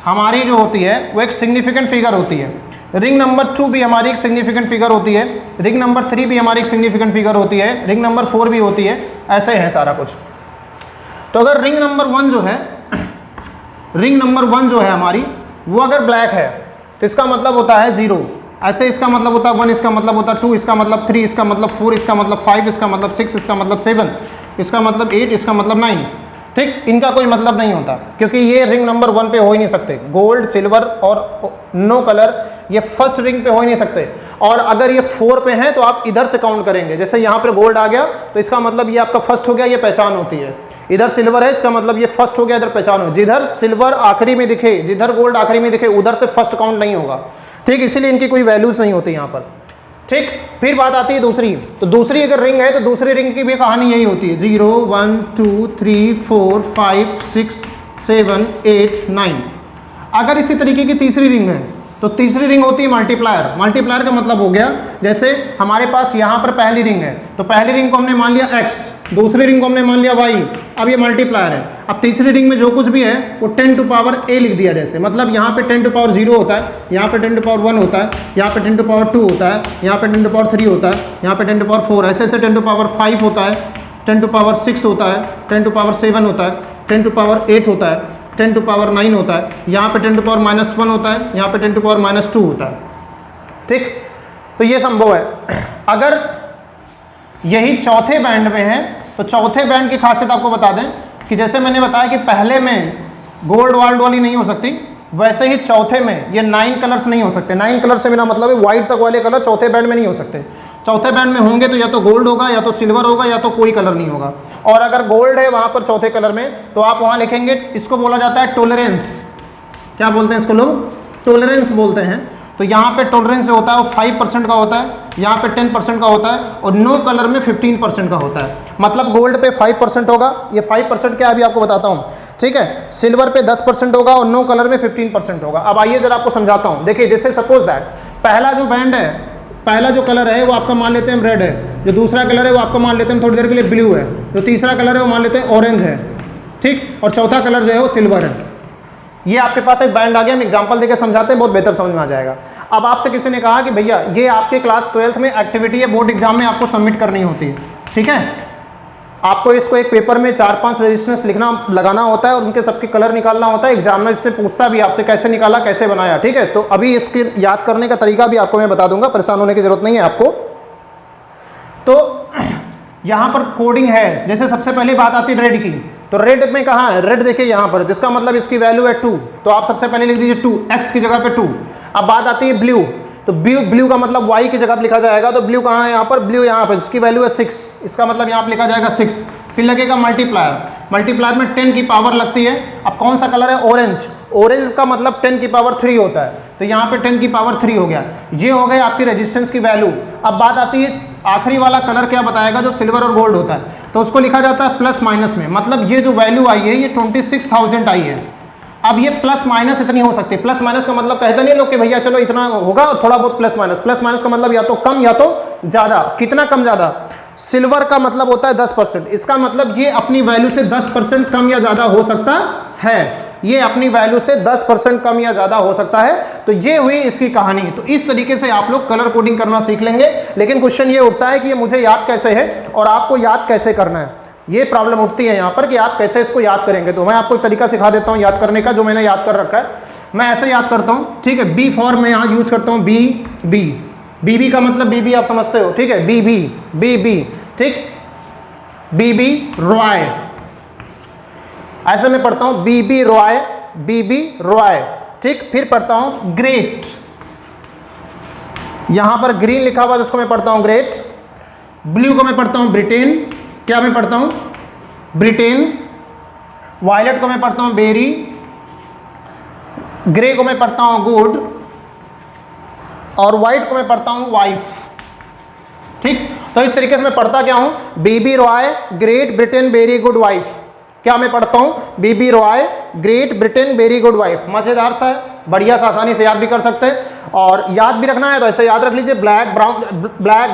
हमारी जो होती है वो एक सिग्निफिकेंट फिगर होती है। रिंग नंबर 2 भी हमारी एक सिग्निफिकेंट फिगर होती है। रिंग नंबर 3 भी हमारी एक सिग्निफिकेंट फिगर होती है। रिंग नंबर 4 भी होती है। ऐसे है सारा कुछ। तो अगर रिंग नंबर 1 जो है, रिंग नंबर 1 जो है हमारी, वो अगर ब्लैक है तो इसका मतलब होता है 0। ऐसे इसका मतलब होता है 1, इसका मतलब होता है 2, इसका मतलब 3, इसका मतलब 4, इसका मतलब 5, इसका मतलब 6, इसका मतलब 7, इसका मतलब 8, इसका मतलब 9। ठीक, इनका कोई मतलब नहीं होता क्योंकि ये रिंग नंबर 1 पे हो ही नहीं सकते। गोल्ड, सिल्वर और नो कलर ये फर्स्ट रिंग पे हो ही नहीं सकते। और अगर ये 4 पे हैं तो आप इधर से काउंट करेंगे। जैसे यहाँ पर गोल्ड आ गया तो इसका मतलब ये आपका फर्स्ट हो गया, ये पहचान होती है। इधर सिल्वर है, इसका मतलब ये फर्स्ट हो गया, इधर पहचान हो। जिधर सिल्वर आखिरी में दिखे, जिधर गोल्ड आखिरी में दिखे, उधर से फर्स्ट काउंट नहीं होगा। ठीक, इसीलिए इनकी कोई वैल्यूज नहीं होती यहाँ पर। ठीक, फिर बात आती है दूसरी। तो दूसरी अगर रिंग है तो दूसरी रिंग की भी कहानी यही होती है। 0, 1, 2, 3, 4, 5, 6, 7, 8, 9। अगर इसी तरीके की तीसरी रिंग है तो तीसरी रिंग होती है मल्टीप्लायर। मल्टीप्लायर का मतलब हो गया, जैसे हमारे पास यहाँ पर पहली रिंग है तो पहली रिंग को हमने मान लिया x, दूसरी रिंग को हमने मान लिया y, अब ये मल्टीप्लायर है। अब तीसरी रिंग में जो कुछ भी है वो 10 टू पावर a लिख दिया जैसे, मतलब यहाँ पे 10 टू पावर 0 होता है, यहाँ पे 10 टू पावर 1 होता है, यहाँ पे 10 टू पावर 2 होता है, यहाँ पे 10 टू पावर 3 होता है, यहाँ पे 10 टू पावर 4, ऐसे ऐसे 10 टू पावर 5 होता है, 10 टू पावर 6 होता है, 10 टू पावर 7 होता है, 10 टू पावर 8 होता है, 10 टू पावर 9 होता है, यहाँ पे 10 टू पावर -1 होता है, यहाँ पे 10 टू पावर -2 होता है। ठीक, तो ये संभव है। अगर यही चौथे बैंड में है तो चौथे बैंड की खासियत आपको बता दें कि जैसे मैंने बताया कि पहले में गोल्ड वाल्ड वाली नहीं हो सकती, वैसे ही चौथे में ये 9 कलर्स नहीं हो सकते। 9 कलर से मेरा मतलब है वाइट तक वाले कलर चौथे बैंड में नहीं हो सकते। चौथे बैंड में होंगे तो या तो गोल्ड होगा, या तो सिल्वर होगा, या तो कोई कलर नहीं होगा। और अगर गोल्ड है वहाँ पर चौथे कलर में तो आप वहाँ लिखेंगे, इसको बोला जाता है टॉलरेंस। क्या बोलते हैं इसको लोग? टॉलरेंस बोलते हैं। तो यहाँ पे टॉलरेंस जो होता है वो 5% का होता है, यहाँ पे 10% का होता है, और नो कलर में 15% का होता है। मतलब गोल्ड पे 5% होगा, ये 5% क्या है अभी आपको बताता हूँ, ठीक है। सिल्वर पे 10% होगा और नो कलर में 15% होगा। अब आइए जरा आपको समझाता हूँ। देखिए, जैसे सपोज दैट पहला जो बैंड है, पहला जो कलर है वो आपका मान लेते हैं हम रेड है, जो दूसरा कलर है वो आपका मान लेते हैं हम थोड़ी देर के लिए ब्लू है, जो तीसरा कलर है वो मान लेते हैं ऑरेंज है, ठीक, और चौथा कलर जो है वो सिल्वर है। ये आपके पास एक बैंड आ गया, हम एग्जांपल देकर समझाते हैं, बहुत बेहतर समझ में आ जाएगा। अब आपसे किसी ने कहा कि भैया ये आपके क्लास 12th में एक्टिविटी है, बोर्ड एग्जाम में आपको सबमिट करनी होती है, ठीक है। आपको इसको एक पेपर में 4-5 रेजिस्टेंस लिखना लगाना होता है और उनके सबके कलर निकालना होता है। एग्जामिनर इससे पूछता भी आपसे कैसे निकाला, कैसे बनाया, ठीक है। तो अभी इसके याद करने का तरीका भी आपको मैं बता दूंगा, परेशान होने की जरूरत नहीं है आपको। तो यहाँ पर कोडिंग है। जैसे सबसे पहले बात आती है रेड की, तो रेड में कहाँ है? रेड देखिए यहाँ पर, जिसका मतलब इसकी वैल्यू है 2, तो आप सबसे पहले लिख दीजिए 2, x की जगह पे 2। अब बात आती है ब्लू, तो ब्लू का मतलब y की जगह पर लिखा जाएगा, तो ब्लू कहाँ है? यहाँ पर ब्लू, यहाँ पर इसकी वैल्यू है 6, इसका मतलब यहाँ पर लिखा जाएगा 6। फिर लगेगा मल्टीप्लायर, मल्टीप्लायर में 10 की पावर लगती है। अब कौन सा कलर है? ऑरेंज, ऑरेंज का मतलब 10 की पावर 3 होता है, तो यहाँ पे 10 की पावर 3 हो गया। ये हो गए आपकी रेजिस्टेंस की वैल्यू। अब बात आती है आखिरी वाला कलर क्या बताएगा, जो सिल्वर और गोल्ड होता है, तो उसको लिखा जाता है प्लस माइनस में। मतलब ये जो वैल्यू आई है ये 26,000 आई है। अब ये प्लस माइनस इतनी हो सकती है। प्लस माइनस का मतलब कहते नहीं लोग कि भैया चलो इतना होगा और थोड़ा बहुत प्लस माइनस। प्लस माइनस का मतलब या तो कम या तो ज़्यादा। कितना कम ज़्यादा? सिल्वर का मतलब होता है 10%, इसका मतलब ये अपनी वैल्यू से 10% कम या ज़्यादा हो सकता है। ये अपनी वैल्यू से 10% कम या ज़्यादा हो सकता है। तो ये हुई इसकी कहानी। तो इस तरीके से आप लोग कलर कोडिंग करना सीख लेंगे। लेकिन क्वेश्चन ये उठता है कि ये मुझे याद कैसे है और आपको याद कैसे करना है, ये प्रॉब्लम उठती है यहाँ पर कि आप कैसे इसको याद करेंगे। तो मैं आपको एक तरीका सिखा देता हूँ याद करने का, जो मैंने याद कर रखा है। मैं ऐसे याद करता हूँ, ठीक है। बी फॉर मैं यहाँ यूज करता हूँ बी का मतलब बी आप समझते हो, ठीक है। बी ठीक, बी रॉय, ऐसे मैं पढ़ता हूँ बी रॉय, ठीक। फिर पढ़ता हूँ ग्रेट, यहां पर ग्रीन लिखा हुआ है उसको मैं पढ़ता हूँ ग्रेट। ब्लू को मैं पढ़ता हूँ ब्रिटेन, क्या मैं पढ़ता हूँ? ब्रिटेन। वायलेट को मैं पढ़ता हूँ बेरी, ग्रे को मैं पढ़ता हूँ गुड, और वाइट को मैं पढ़ता हूँ वाइफ, ठीक। तो इस तरीके से मैं पढ़ता क्या हूं? B Roy, Great Britain, very good wife. क्या मैं पढ़ता हूं? B Roy, Great Britain, very good wife. मजेदार सा है, बढ़िया सा, आसानी से याद भी कर सकते हैं। और याद भी रखना है तो ऐसे याद रख लीजिए, ब्लैक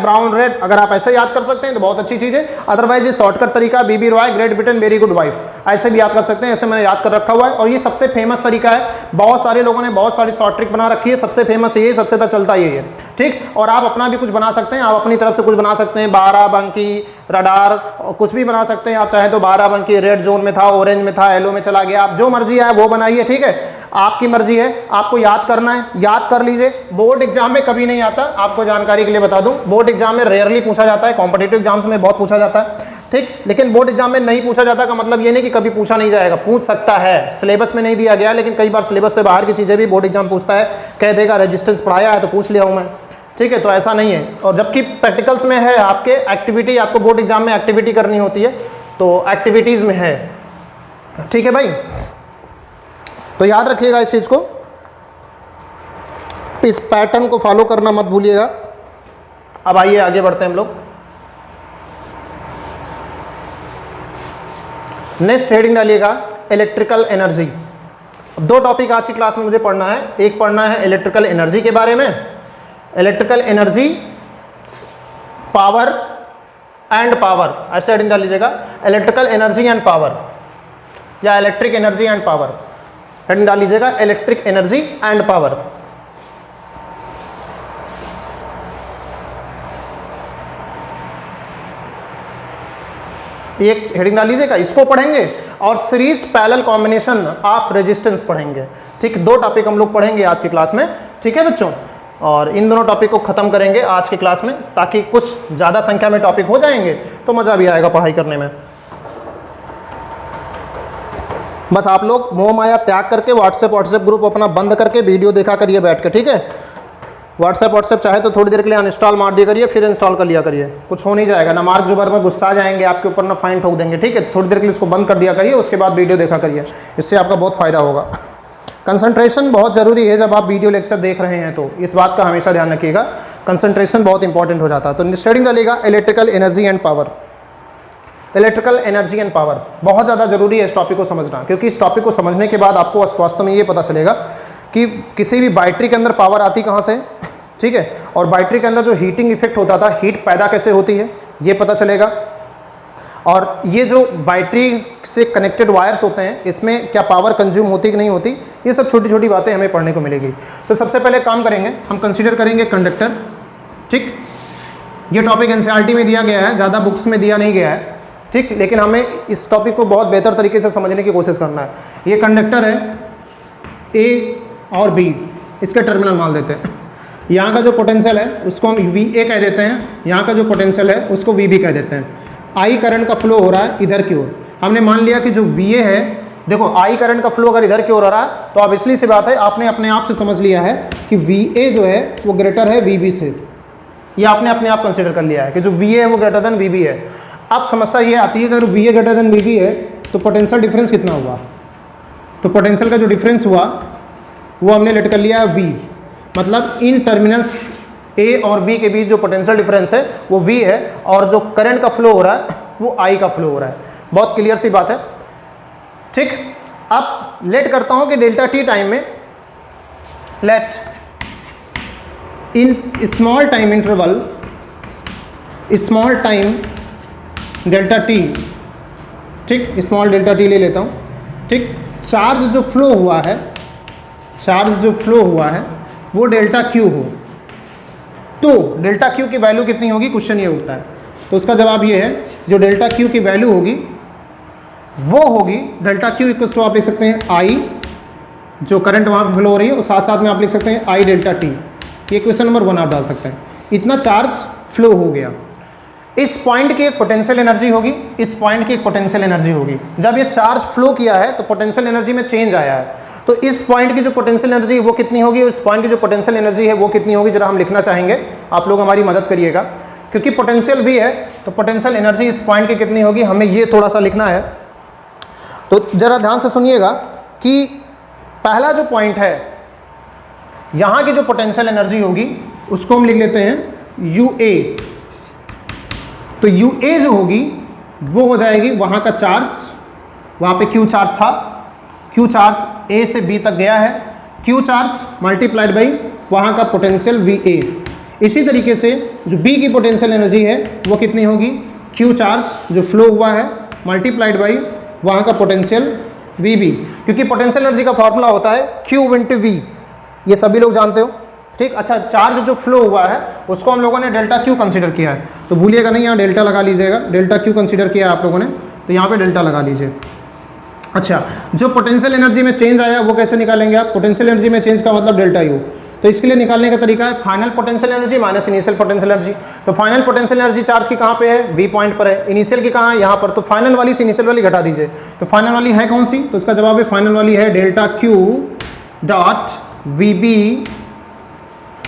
ब्राउन रेड। अगर आप ऐसे याद कर सकते हैं तो बहुत अच्छी चीज़ है। अदरवाइज ये शॉर्टकट तरीका है, B Roy, Great Britain, very good wife, ऐसे भी याद कर सकते हैं। ऐसे मैंने याद कर रखा हुआ है और ये सबसे फेमस तरीका है। बहुत सारे लोगों ने बहुत सारी शॉर्ट ट्रिक बना रखी है, सबसे फेमस ये, सबसे ज़्यादा चलता ये है, ठीक। और आप अपना भी कुछ बना सकते हैं, आप अपनी तरफ से कुछ बना सकते हैं। 12 बंकी रडार कुछ भी बना सकते हैं आप चाहे तो। 12 बंकी रेड जोन में था, ऑरेंज में था, येलो में चला गया, आप जो मर्जी है वो बनाइए, ठीक है। आपकी मर्जी है, आपको याद करना है, याद कर लीजिए। बोर्ड एग्जाम में कभी नहीं आता, आपको जानकारी के लिए बता दूं। बोर्ड एग्जाम में रेयरली पूछा जाता है, कॉम्पिटिटिव एग्जाम्स में बहुत पूछा जाता है, ठीक। लेकिन बोर्ड एग्जाम में नहीं पूछा जाता का मतलब ये नहीं कि कभी पूछा नहीं जाएगा, पूछ सकता है। सिलेबस में नहीं दिया गया, लेकिन कई बार सिलेबस से बाहर की चीज़ें भी बोर्ड एग्जाम पूछता है। कह देगा रेजिस्टेंस पढ़ाया है तो पूछ लिया हूँ मैं, ठीक है। तो ऐसा नहीं है। और जबकि प्रैक्टिकल्स में है आपके एक्टिविटी, आपको बोर्ड एग्जाम में एक्टिविटी करनी होती है, तो एक्टिविटीज़ में है, ठीक है भाई। तो याद रखिएगा इस चीज़ को, इस पैटर्न को फॉलो करना मत भूलिएगा। अब आइए आगे बढ़ते हैं हम लोग। नेक्स्ट हेडिंग डालिएगा इलेक्ट्रिकल एनर्जी। 2 टॉपिक आज की क्लास में मुझे पढ़ना है। एक पढ़ना है इलेक्ट्रिकल एनर्जी के बारे में, electrical energy, power and power, ऐसे हेडिंग डाल लीजिएगा, इलेक्ट्रिकल एनर्जी एंड पावर या electric energy and power, heading डाल लीजिएगा इलेक्ट्रिक एनर्जी एंड पावर। एक हेडिंग डाल लीजिएगा, इसको पढ़ेंगे और series parallel combination of resistance पढ़ेंगे। ठीक, 2 टॉपिक हम लोग पढ़ेंगे आज की क्लास में। ठीक है बच्चों, और इन दोनों टॉपिक को खत्म करेंगे आज की क्लास में, ताकि कुछ ज़्यादा संख्या में टॉपिक हो जाएंगे तो मज़ा भी आएगा पढ़ाई करने में। बस आप लोग मोह माया त्याग करके व्हाट्सएप ग्रुप अपना बंद करके वीडियो देखा करिए बैठ के। ठीक है, व्हाट्सएप चाहे तो थोड़ी देर के लिए अनइंस्टॉल मार दिया करिए, फिर इंस्टॉल कर लिया करिए, कुछ हो नहीं जाएगा ना। मार्क जुबर में गुस्सा जाएंगे आपके ऊपर, ना फाइन ठोक देंगे। ठीक है, थोड़ी देर के लिए इसको बंद कर दिया करिए, उसके बाद वीडियो देखा करिए, इससे आपका बहुत फ़ायदा होगा। कंसंट्रेशन बहुत ज़रूरी है जब आप वीडियो लेक्चर देख रहे हैं, तो इस बात का हमेशा ध्यान रखिएगा, कंसंट्रेशन बहुत इंपॉर्टेंट हो जाता है। तो शेडिंग डालिएगा electrical energy and power. Electrical energy and power बहुत ज़्यादा ज़रूरी है इस टॉपिक को समझना, क्योंकि इस टॉपिक को समझने के बाद आपको वास्तव में ये पता चलेगा कि किसी भी बैटरी के अंदर पावर आती कहाँ से, ठीक है, और बैटरी के अंदर जो हीटिंग इफेक्ट होता था, हीट पैदा कैसे होती है ये पता चलेगा, और ये जो बैटरी से कनेक्टेड वायर्स होते हैं इसमें क्या पावर कंज्यूम होती कि नहीं होती, ये सब छोटी छोटी बातें हमें पढ़ने को मिलेगी। तो सबसे पहले काम करेंगे, हम कंसीडर करेंगे कंडक्टर। ठीक, ये टॉपिक एनसीईआरटी में दिया गया है, ज़्यादा बुक्स में दिया नहीं गया है। ठीक, लेकिन हमें इस टॉपिक को बहुत बेहतर तरीके से समझने की कोशिश करना है। ये कंडक्टर है ए और बी, इसके टर्मिनल मान देते हैं। यहाँ का जो पोटेंशियल है उसको हम VA कह देते हैं, यहाँ का जो पोटेंशियल है उसको VB कह देते हैं। I करंट का फ्लो हो रहा है इधर की ओर। हमने मान लिया कि जो VA है, देखो I करंट का फ्लो अगर इधर की ओर हो रहा है तो ऑब्वियसली सी बात है, आपने अपने आप से समझ लिया है कि VA जो है वो ग्रेटर है VB से। ये आपने अपने आप कंसिडर कर लिया है कि जो VA है वो ग्रेटर देन VB है। अब समस्या ये आती है कि अगर VA ग्रेटर देन VB है तो पोटेंशियल डिफरेंस कितना हुआ, तो पोटेंशियल का जो डिफरेंस हुआ वो हमने लेट कर लिया है V, मतलब इन टर्मिनल्स A और B के बीच जो पोटेंशियल डिफरेंस है वो V है, और जो करंट का फ्लो हो रहा है वो I का फ्लो हो रहा है। बहुत क्लियर सी बात है। ठीक, अब लेट करता हूँ कि डेल्टा T टाइम में, let in small time interval, small time delta T, ठीक, स्मॉल डेल्टा T ले लेता हूँ। ठीक, चार्ज जो फ्लो हुआ है, चार्ज जो फ्लो हुआ है वो डेल्टा Q हो, तो डेल्टा Q की वैल्यू कितनी होगी, क्वेश्चन ये उठता है। तो उसका जवाब ये है, जो डेल्टा Q की वैल्यू होगी वो होगी डेल्टा Q इक्वल्स टू आप लिख सकते हैं I, जो करंट वहाँ पर फ्लो हो रही है, और साथ साथ में आप लिख सकते हैं I डेल्टा T। ये क्वेश्चन नंबर 1 आप डाल सकते हैं। इतना चार्ज फ्लो हो गया, इस पॉइंट की एक पोटेंशियल एनर्जी होगी, इस पॉइंट की एक पोटेंशियल एनर्जी होगी। जब ये चार्ज फ्लो किया है तो पोटेंशियल एनर्जी में चेंज आया है, तो इस पॉइंट की जो पोटेंशियल एनर्जी है वो कितनी होगी, और इस पॉइंट की जो पोटेंशियल एनर्जी है वो कितनी होगी, जरा हम लिखना चाहेंगे, आप लोग हमारी मदद करिएगा, क्योंकि पोटेंशियल V है तो पोटेंशियल एनर्जी इस पॉइंट की कितनी होगी, हमें ये थोड़ा सा लिखना है। तो जरा ध्यान से सुनिएगा कि पहला जो पॉइंट है, यहाँ की जो पोटेंशियल एनर्जी होगी उसको हम लिख लेते हैं UA। तो UA जो होगी वो हो जाएगी वहाँ का चार्ज, वहाँ पे Q चार्ज था, Q चार्ज A से B तक गया है, Q चार्ज मल्टीप्लाइड बाई वहाँ का पोटेंशियल VA। इसी तरीके से जो B की पोटेंशियल एनर्जी है वो कितनी होगी, Q चार्ज जो फ्लो हुआ है मल्टीप्लाइड बाई वहाँ का पोटेंशियल VB, क्योंकि पोटेंशियल एनर्जी का फॉर्मूला होता है Q इंटू V, ये सभी लोग जानते हो। ठीक, अच्छा, चार्ज जो फ्लो हुआ है उसको हम लोगों ने डेल्टा Q कंसीडर किया है, तो भूलिएगा नहीं, यहाँ डेल्टा लगा लीजिएगा। डेल्टा Q कंसीडर किया है आप लोगों ने, तो यहाँ पे डेल्टा लगा लीजिए। अच्छा, जो पोटेंशियल एनर्जी में चेंज आया वो कैसे निकालेंगे आप, पोटेंशियल एनर्जी में चेंज का मतलब डेल्टा U, तो इसके लिए निकालने का तरीका है final potential energy minus initial potential energy. तो फाइनल पोटेंशियल एनर्जी चार्ज की कहाँ पे है, B पॉइंट पर है, इनिशियल की कहाँ है, यहाँ पर, तो फाइनल वाली से इनिशियल वाली घटा दीजिए। तो फाइनल वाली है कौन सी, तो इसका जवाब है फाइनल वाली है delta Q dot VB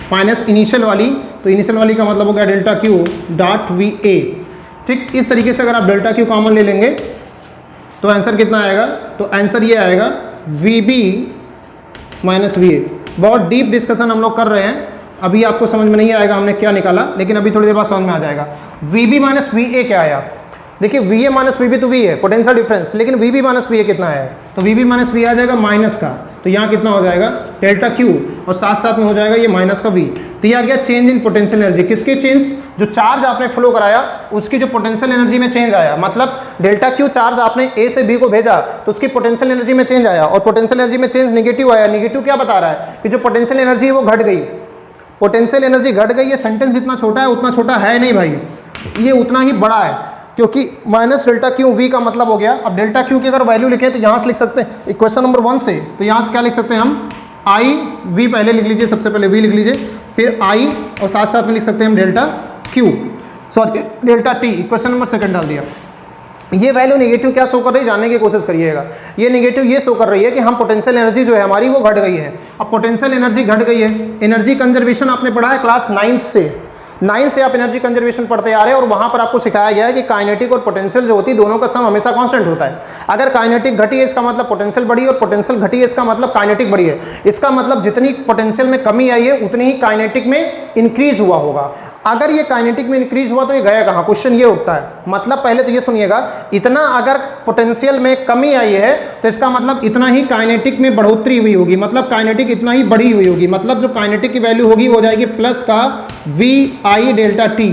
minus initial वाली, तो इनिशियल वाली का मतलब हो गया डेल्टा Q डॉट VA। ठीक, इस तरीके से अगर आप डेल्टा Q कॉमन ले लेंगे तो आंसर कितना आएगा, तो आंसर ये आएगा VB माइनस VA। बहुत डीप डिस्कशन हम लोग कर रहे हैं, अभी आपको समझ में नहीं आएगा हमने क्या निकाला, लेकिन अभी थोड़ी देर बाद समझ में आ जाएगा। VB माइनस VA क्या आया, देखिए VA माइनस VB तो V है पोटेंशियल डिफरेंस, लेकिन VB माइनस VA कितना है, तो VB माइनस VA आ जाएगा माइनस का, तो यहाँ कितना हो जाएगा डेल्टा क्यू, और साथ साथ में हो जाएगा ये माइनस का वी। तो ये आ गया चेंज इन पोटेंशियल एनर्जी। किसकी चेंज? जो चार्ज आपने फ्लो कराया उसकी जो पोटेंशियल एनर्जी में चेंज आया, मतलब डेल्टा क्यू चार्ज आपने ए से बी को भेजा तो उसकी पोटेंशियल एनर्जी में चेंज आया, और पोटेंशियल एनर्जी में चेंज निगेटिव आया। निगेटिव क्या बता रहा है कि जो पोटेंशियल एनर्जी है वो घट गई, पोटेंशियल एनर्जी घट गई। ये सेंटेंस जितना छोटा है उतना छोटा है नहीं भाई, ये उतना ही बड़ा है, क्योंकि माइनस डेल्टा क्यू वी का मतलब हो गया। अब डेल्टा क्यू की अगर वैल्यू लिखें तो यहाँ से लिख सकते हैं इक्वेशन नंबर 1 से, तो यहाँ से क्या लिख सकते हैं हम आई वी पहले लिख लीजिए, सबसे पहले वी लिख लीजिए, फिर आई और साथ साथ में लिख सकते हैं हम delta Q, sorry delta T, equation number 2 डाल दिया। ये वैल्यू नेगेटिव क्या शो कर रही है जानने की कोशिश करिएगा। ये नेगेटिव ये शो कर रही है कि हम पोटेंशियल एनर्जी जो है हमारी वो घट गई है। अब पोटेंशियल एनर्जी घट गई है, एनर्जी कंजर्वेशन आपने पढ़ा है क्लास 9 से आप एनर्जी कंजर्वेशन पढ़ते आ रहे हैं, और वहां पर आपको सिखाया गया है कि काइनेटिक और पोटेंशियल जो होती है दोनों का सम हमेशा कांस्टेंट होता है। अगर काइनेटिक घटी है इसका मतलब पोटेंशियल बढ़ी है, और पोटेंशियल घटी है इसका मतलब काइनेटिक बढ़ी है। इसका मतलब जितनी पोटेंशियल में कमी आई है उतनी ही काइनेटिक में इंक्रीज हुआ होगा। अगर ये काइनेटिक में इंक्रीज हुआ तो ये गया कहाँ? क्वेश्चन ये उठता है। मतलब पहले तो ये सुनिएगा, इतना अगर पोटेंशियल में कमी आई है तो इसका मतलब इतना ही काइनेटिक में बढ़ोतरी हुई होगी, मतलब काइनेटिक इतना ही बढ़ी हुई होगी, मतलब जो काइनेटिक की वैल्यू होगी वो हो जाएगी प्लस का वी आई डेल्टा टी।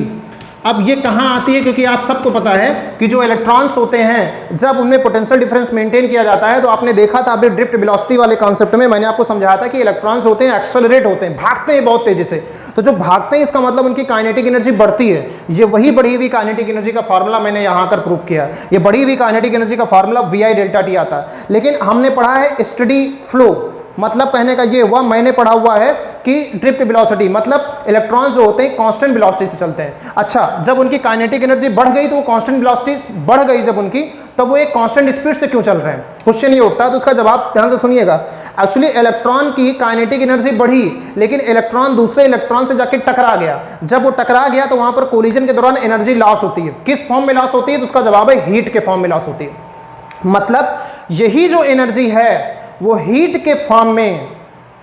अब ये कहाँ आती है? क्योंकि आप सबको पता है कि जो इलेक्ट्रॉन्स होते हैं जब उनमें पोटेंशियल डिफरेंस मेंटेन किया जाता है, तो आपने देखा था अभी ड्रिफ्ट वेलोसिटी वाले कॉन्सेप्ट में मैंने आपको समझाया था कि इलेक्ट्रॉन्स होते हैं एक्सेलरेट होते हैं, भागते हैं बहुत तेजी से। तो जो भागते हैं इसका मतलब उनकी काइनेटिक एनर्जी बढ़ती है। ये वही बढ़ी हुई काइनेटिक एनर्जी का फार्मूला मैंने यहाँ कर प्रूव किया। ये बढ़ी हुई काइनेटिक एनर्जी का formula V I delta T आता है। लेकिन हमने पढ़ा है स्टेडी फ्लो, मतलब कहने का ये हुआ, मैंने पढ़ा हुआ है कि ड्रिफ्ट वेलोसिटी मतलब इलेक्ट्रॉन्स जो होते हैं कांस्टेंट वेलोसिटी से चलते हैं। अच्छा, जब उनकी काइनेटिक एनर्जी बढ़ गई तो वो कांस्टेंट वेलोसिटी बढ़ गई जब उनकी, तब वो एक कांस्टेंट स्पीड से क्यों चल रहे हैं? क्वेश्चन ये उठता है, तो उसका जवाब ध्यान से सुनिएगा। एक्चुअली इलेक्ट्रॉन की काइनेटिक एनर्जी बढ़ी, लेकिन इलेक्ट्रॉन दूसरे इलेक्ट्रॉन से जाके टकरा गया। जब वो टकरा गया तो वहां पर कोलिजन के दौरान एनर्जी लॉस होती है। किस फॉर्म में लॉस होती है? तो उसका जवाब है हीट के फॉर्म में लॉस होती है। मतलब यही जो एनर्जी है वो हीट के फॉर्म में,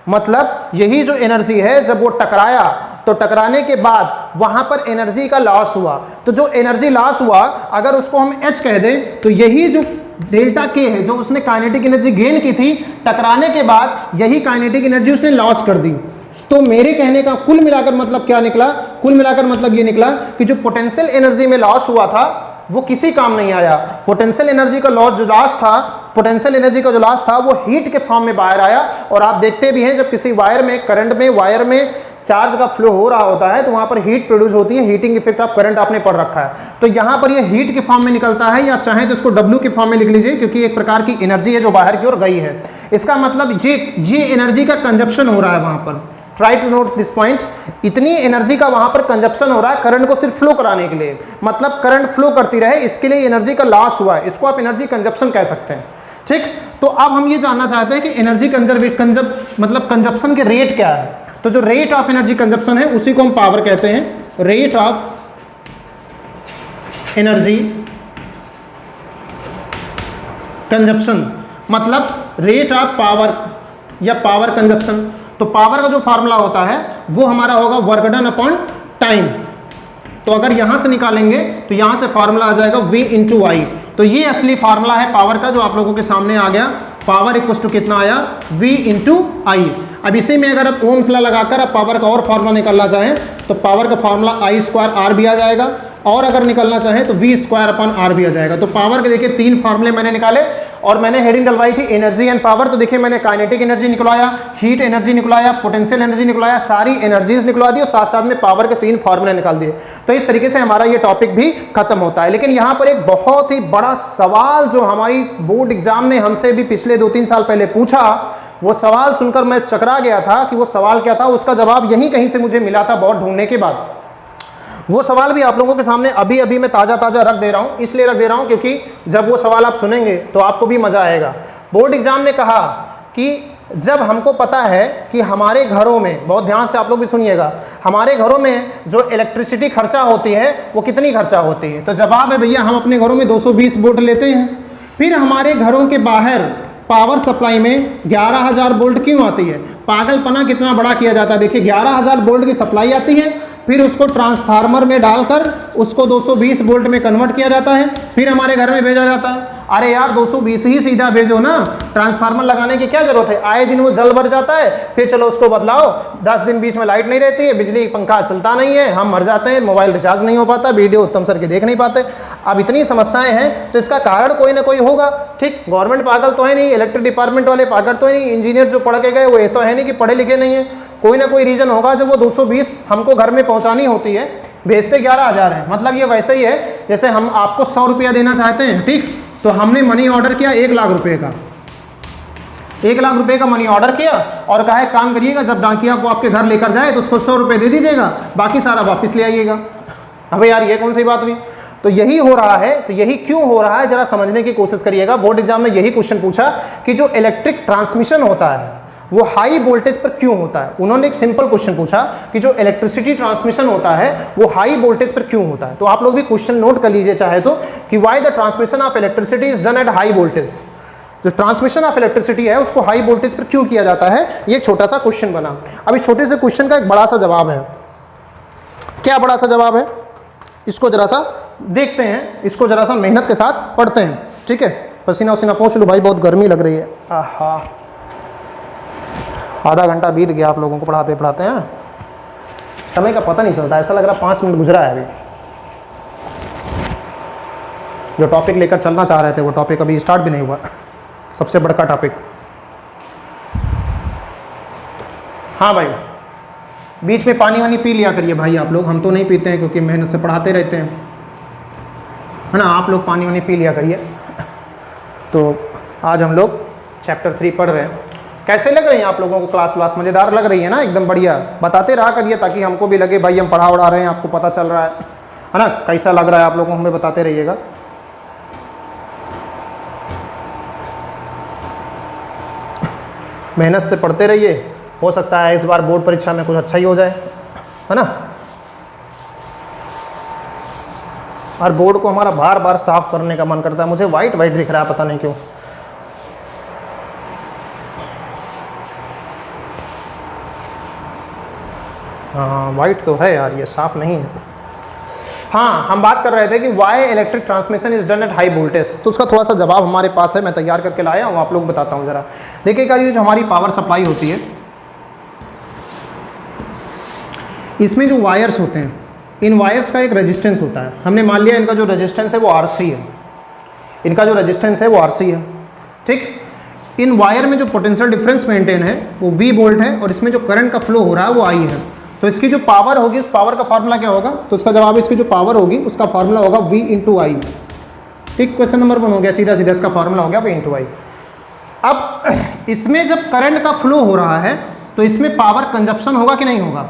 मतलब यही जो एनर्जी है जब वो टकराया तो टकराने के बाद वहां पर एनर्जी का लॉस हुआ। तो जो एनर्जी लॉस हुआ अगर उसको हम H कह दें तो यही जो डेल्टा के है जो उसने काइनेटिक एनर्जी गेन की थी, टकराने के बाद यही काइनेटिक एनर्जी उसने लॉस कर दी। तो मेरे कहने का कुल मिलाकर मतलब क्या निकला? कुल मिलाकर मतलब ये निकला कि जो पोटेंशियल एनर्जी में लॉस हुआ था वो किसी काम नहीं आया। पोटेंशियल एनर्जी का लॉस जो लॉस था, पोटेंशियल एनर्जी का जो लॉस था वो हीट के फॉर्म में बाहर आया। और आप देखते भी हैं जब किसी वायर में, करंट में, वायर में चार्ज का फ्लो हो रहा होता है तो वहां पर हीट प्रोड्यूस होती है। हीटिंग इफेक्ट ऑफ करंट आपने पढ़ रखा है। तो यहां पर ये हीट के फॉर्म में निकलता है, या चाहें तो इसको W के फॉर्म में लिख लीजिए, क्योंकि एक प्रकार की एनर्जी है जो बाहर की ओर गई है। इसका मतलब ये एनर्जी का कंजप्शन हो रहा है वहां पर। Try to note this point. इतनी एनर्जी का वहां पर कंजप्शन हो रहा है करंट को सिर्फ फ्लो कराने के लिए, मतलब करंट फ्लो करती रहे, इसके लिए एनर्जी का लॉस हुआ है। इसको आप एनर्जी कंजप्शन कह सकते हैं। ठीक, तो अब हम ये जानना चाहते हैं कि एनर्जी मतलब कंजप्शन के रेट क्या है। तो जो रेट ऑफ एनर्जी कंजप्शन है उसी को हम पावर कहते हैं। रेट ऑफ एनर्जी कंजप्शन मतलब रेट ऑफ पावर या पावर कंजप्शन। तो पावर का जो फार्मूला होता है वो हमारा होगा वर्क डन अपॉन टाइम। तो अगर यहां से निकालेंगे तो यहां से फार्मूला आ जाएगा V इंटू आई। तो ये असली फार्मूला है पावर का जो आप लोगों के सामने आ गया। पावर इक्वल टू कितना आया? V इंटू आई। अब इसी में अगर आप ओम्स लॉ लगाकर आप पावर का और फार्मूला निकालना चाहें तो पावर का फार्मूला I स्क्वायर R भी आ जाएगा, और अगर निकलना चाहें तो V स्क्वायर अपॉन R भी आ जाएगा। तो पावर के देखिए 3 फार्मूले मैंने निकाले, और मैंने हेडिंग डलवाई थी एनर्जी एंड पावर। तो देखिए मैंने काइनेटिक एनर्जी निकलवाया, हीट एनर्जी निकलवाया, पोटेंशियल एनर्जी निकलवाया, सारी एनर्जीज निकलवा दी और साथ साथ में पावर के 3 फार्मूले निकाल दिए। तो इस तरीके से हमारा ये टॉपिक भी खत्म होता है। लेकिन यहाँ पर एक बहुत ही बड़ा सवाल जो हमारी बोर्ड एग्जाम ने हमसे भी पिछले 2-3 साल पहले पूछा, वो सवाल सुनकर मैं चकरा गया था कि वो सवाल क्या था। उसका जवाब यहीं कहीं से मुझे मिला था बहुत ढूंढने के बाद। वो सवाल भी आप लोगों के सामने अभी अभी मैं ताज़ा रख दे रहा हूँ। इसलिए रख दे रहा हूँ क्योंकि जब वो सवाल आप सुनेंगे तो आपको भी मज़ा आएगा। बोर्ड एग्जाम ने कहा कि जब हमको पता है कि हमारे घरों में, बहुत ध्यान से आप लोग भी सुनिएगा, हमारे घरों में जो इलेक्ट्रिसिटी खर्चा होती है वो कितनी खर्चा होती है। तो जवाब है भैया हम अपने घरों में 220 वोल्ट लेते हैं। फिर हमारे घरों के बाहर पावर सप्लाई में 11,000 वोल्ट क्यों आती है? पागलपना कितना बड़ा किया जाता है। देखिए 11,000 वोल्ट की सप्लाई आती है, फिर उसको ट्रांसफार्मर में डालकर उसको 220 वोल्ट में कन्वर्ट किया जाता है, फिर हमारे घर में भेजा जाता है। अरे यार 220 ही सीधा भेजो ना, ट्रांसफार्मर लगाने की क्या जरूरत है, आए दिन वो जल भर जाता है, फिर चलो उसको बदलाओ, 10 दिन बीच में लाइट नहीं रहती है, बिजली पंखा चलता नहीं है, हम मर जाते हैं, मोबाइल रिचार्ज नहीं हो पाता, वीडियो उत्तम सर के देख नहीं पाते। अब इतनी समस्याएं हैं तो इसका कारण कोई ना कोई होगा। ठीक, गवर्नमेंट पागल तो है नहीं, इलेक्ट्रिक डिपार्टमेंट वाले पागल तो है नहीं, इंजीनियर जो पढ़ के गए वो ये तो है नहीं कि पढ़े लिखे नहीं है, कोई ना कोई रीजन होगा जो वो 220 हमको घर में पहुंचानी होती है, भेजते 11,000 है। मतलब ये वैसे ही है जैसे हम आपको 100 रुपया देना चाहते हैं, ठीक, तो हमने मनी ऑर्डर किया 1 लाख रुपए का, 1 लाख रुपए का मनी ऑर्डर किया और कहा एक काम करिएगा, जब डाकिया को आपके घर लेकर जाए तो उसको 100 रुपये दे दीजिएगा, बाकी सारा वापस ले आइएगा। अबे यार ये कौन सी बात हुई। तो यही हो रहा है, तो यही क्यों हो रहा है जरा समझने की कोशिश करिएगा। बोर्ड एग्जाम में यही क्वेश्चन पूछा कि जो इलेक्ट्रिक ट्रांसमिशन होता है वो हाई वोल्टेज पर क्यों होता है। उन्होंने एक सिंपल क्वेश्चन पूछा कि जो इलेक्ट्रिसिटी ट्रांसमिशन होता है वो हाई वोल्टेज पर क्यों होता है। तो आप लोग भी क्वेश्चन नोट कर लीजिए चाहे तो, कि why the transmission of electricity is done at high voltage. जो ट्रांसमिशन ऑफ इलेक्ट्रिसिटी है उसको हाई वोल्टेज पर क्यों किया जाता है, ये एक छोटा सा क्वेश्चन बना। अब इस छोटे से क्वेश्चन का एक बड़ा सा जवाब है। क्या बड़ा सा जवाब है, इसको जरा सा देखते हैं, इसको जरा सा मेहनत के साथ पढ़ते हैं। ठीक है, पसीना वसीना पोंछ लो भाई, बहुत गर्मी लग रही है। आहा, आधा घंटा बीत गया आप लोगों को पढ़ाते पढ़ाते हैं, समय का पता नहीं चलता, ऐसा लग रहा 5 मिनट गुजरा है अभी। जो टॉपिक लेकर चलना चाह रहे थे वो टॉपिक अभी स्टार्ट भी नहीं हुआ, सबसे बड़का टॉपिक। हाँ भाई, बीच में पानी वानी पी लिया करिए भाई आप लोग, हम तो नहीं पीते हैं क्योंकि मेहनत से पढ़ाते रहते हैं, है ना। आप लोग पानी वानी पी लिया करिए। तो आज हम लोग चैप्टर 3 पढ़ रहे हैं। कैसे लग रही है आप लोगों को क्लास मज़ेदार लग रही है ना, एकदम बढ़िया। बताते रहा करिए ताकि हमको भी लगे भाई हम पढ़ा उड़ा रहे हैं, आपको पता चल रहा है ना। कैसा लग रहा है आप लोगों को हमें बताते रहिएगा। मेहनत से पढ़ते रहिए, हो सकता है इस बार बोर्ड परीक्षा में कुछ अच्छा ही हो जाए, है ना। और बोर्ड को हमारा बार बार साफ करने का मन करता है। मुझे वाइट वाइट दिख रहा है, पता नहीं क्यों। हाँ वाइट तो है यार, ये साफ नहीं है। हाँ, हम बात कर रहे थे कि Y electric transmission is done at high voltage. तो उसका थोड़ा सा जवाब हमारे पास है, मैं तैयार करके लाया हूँ, आप लोग बताता हूँ ज़रा। देखिएगा, ये जो हमारी पावर सप्लाई होती है, इसमें जो वायर्स होते हैं, इन वायर्स का एक रेजिस्टेंस होता है। हमने मान लिया इनका जो रेजिस्टेंस है वो RC है, इनका जो रेजिस्टेंस है वो RC है। ठीक, इन वायर में जो पोटेंशियल डिफरेंस मेंटेन है वो V वोल्ट है, और इसमें जो करंट का फ्लो हो रहा है वो I है। तो इसकी जो पावर होगी, उस पावर का फार्मूला क्या होगा, तो उसका जवाब है इसकी जो पावर होगी उसका फार्मूला होगा V × I। ठीक, क्वेश्चन नंबर 1 हो गया, सीधा सीधा इसका फार्मूला हो गया V × I। अब इसमें जब करंट का फ्लो हो रहा है तो इसमें पावर कंजप्शन होगा कि नहीं होगा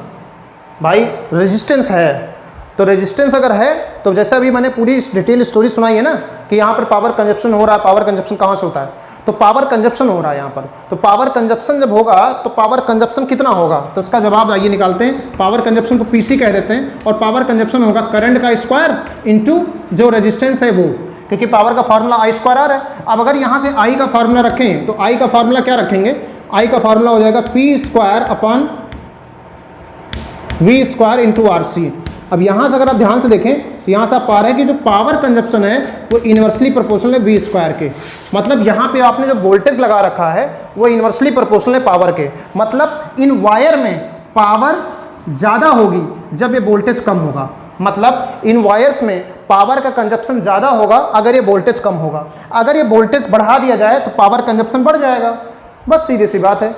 भाई। रेजिस्टेंस है, तो रेजिस्टेंस अगर है तो जैसे अभी मैंने पूरी डिटेल स्टोरी सुनाई है ना कि यहाँ पर पावर कंजप्शन हो रहा है। पावर कंजप्शन कहाँ से होता है, तो पावर कंजप्शन हो रहा है यहाँ पर। तो पावर कंजप्शन जब होगा तो पावर कंजप्शन कितना होगा, तो उसका जवाब आइए निकालते हैं। पावर कंजप्शन को PC कह देते हैं, और पावर कंजप्शन होगा करंट का स्क्वायर इंटू जो रेजिस्टेंस है वो, क्योंकि पावर का फार्मूला I²R है। अब अगर यहाँ से I का फार्मूला रखें तो I का फार्मूला क्या रखेंगे, I का फार्मूला हो जाएगा P² V² × RC। अब यहाँ से अगर आप ध्यान से देखें तो यहाँ से आप पा रहे हैं कि जो पावर कंजप्शन है वो इन्वर्सली प्रोपोर्शनल है V² के। मतलब यहाँ पे आपने जो वोल्टेज लगा रखा है वो इन्वर्सली प्रोपोर्शनल है पावर के। मतलब इन वायर में पावर ज़्यादा होगी जब ये वोल्टेज कम होगा। मतलब इन वायर्स में पावर का कंजप्शन ज़्यादा होगा अगर ये वोल्टेज कम होगा। अगर ये वोल्टेज बढ़ा दिया जाए तो पावर कंजप्शन बढ़ जाएगा, बस सीधी सी बात है।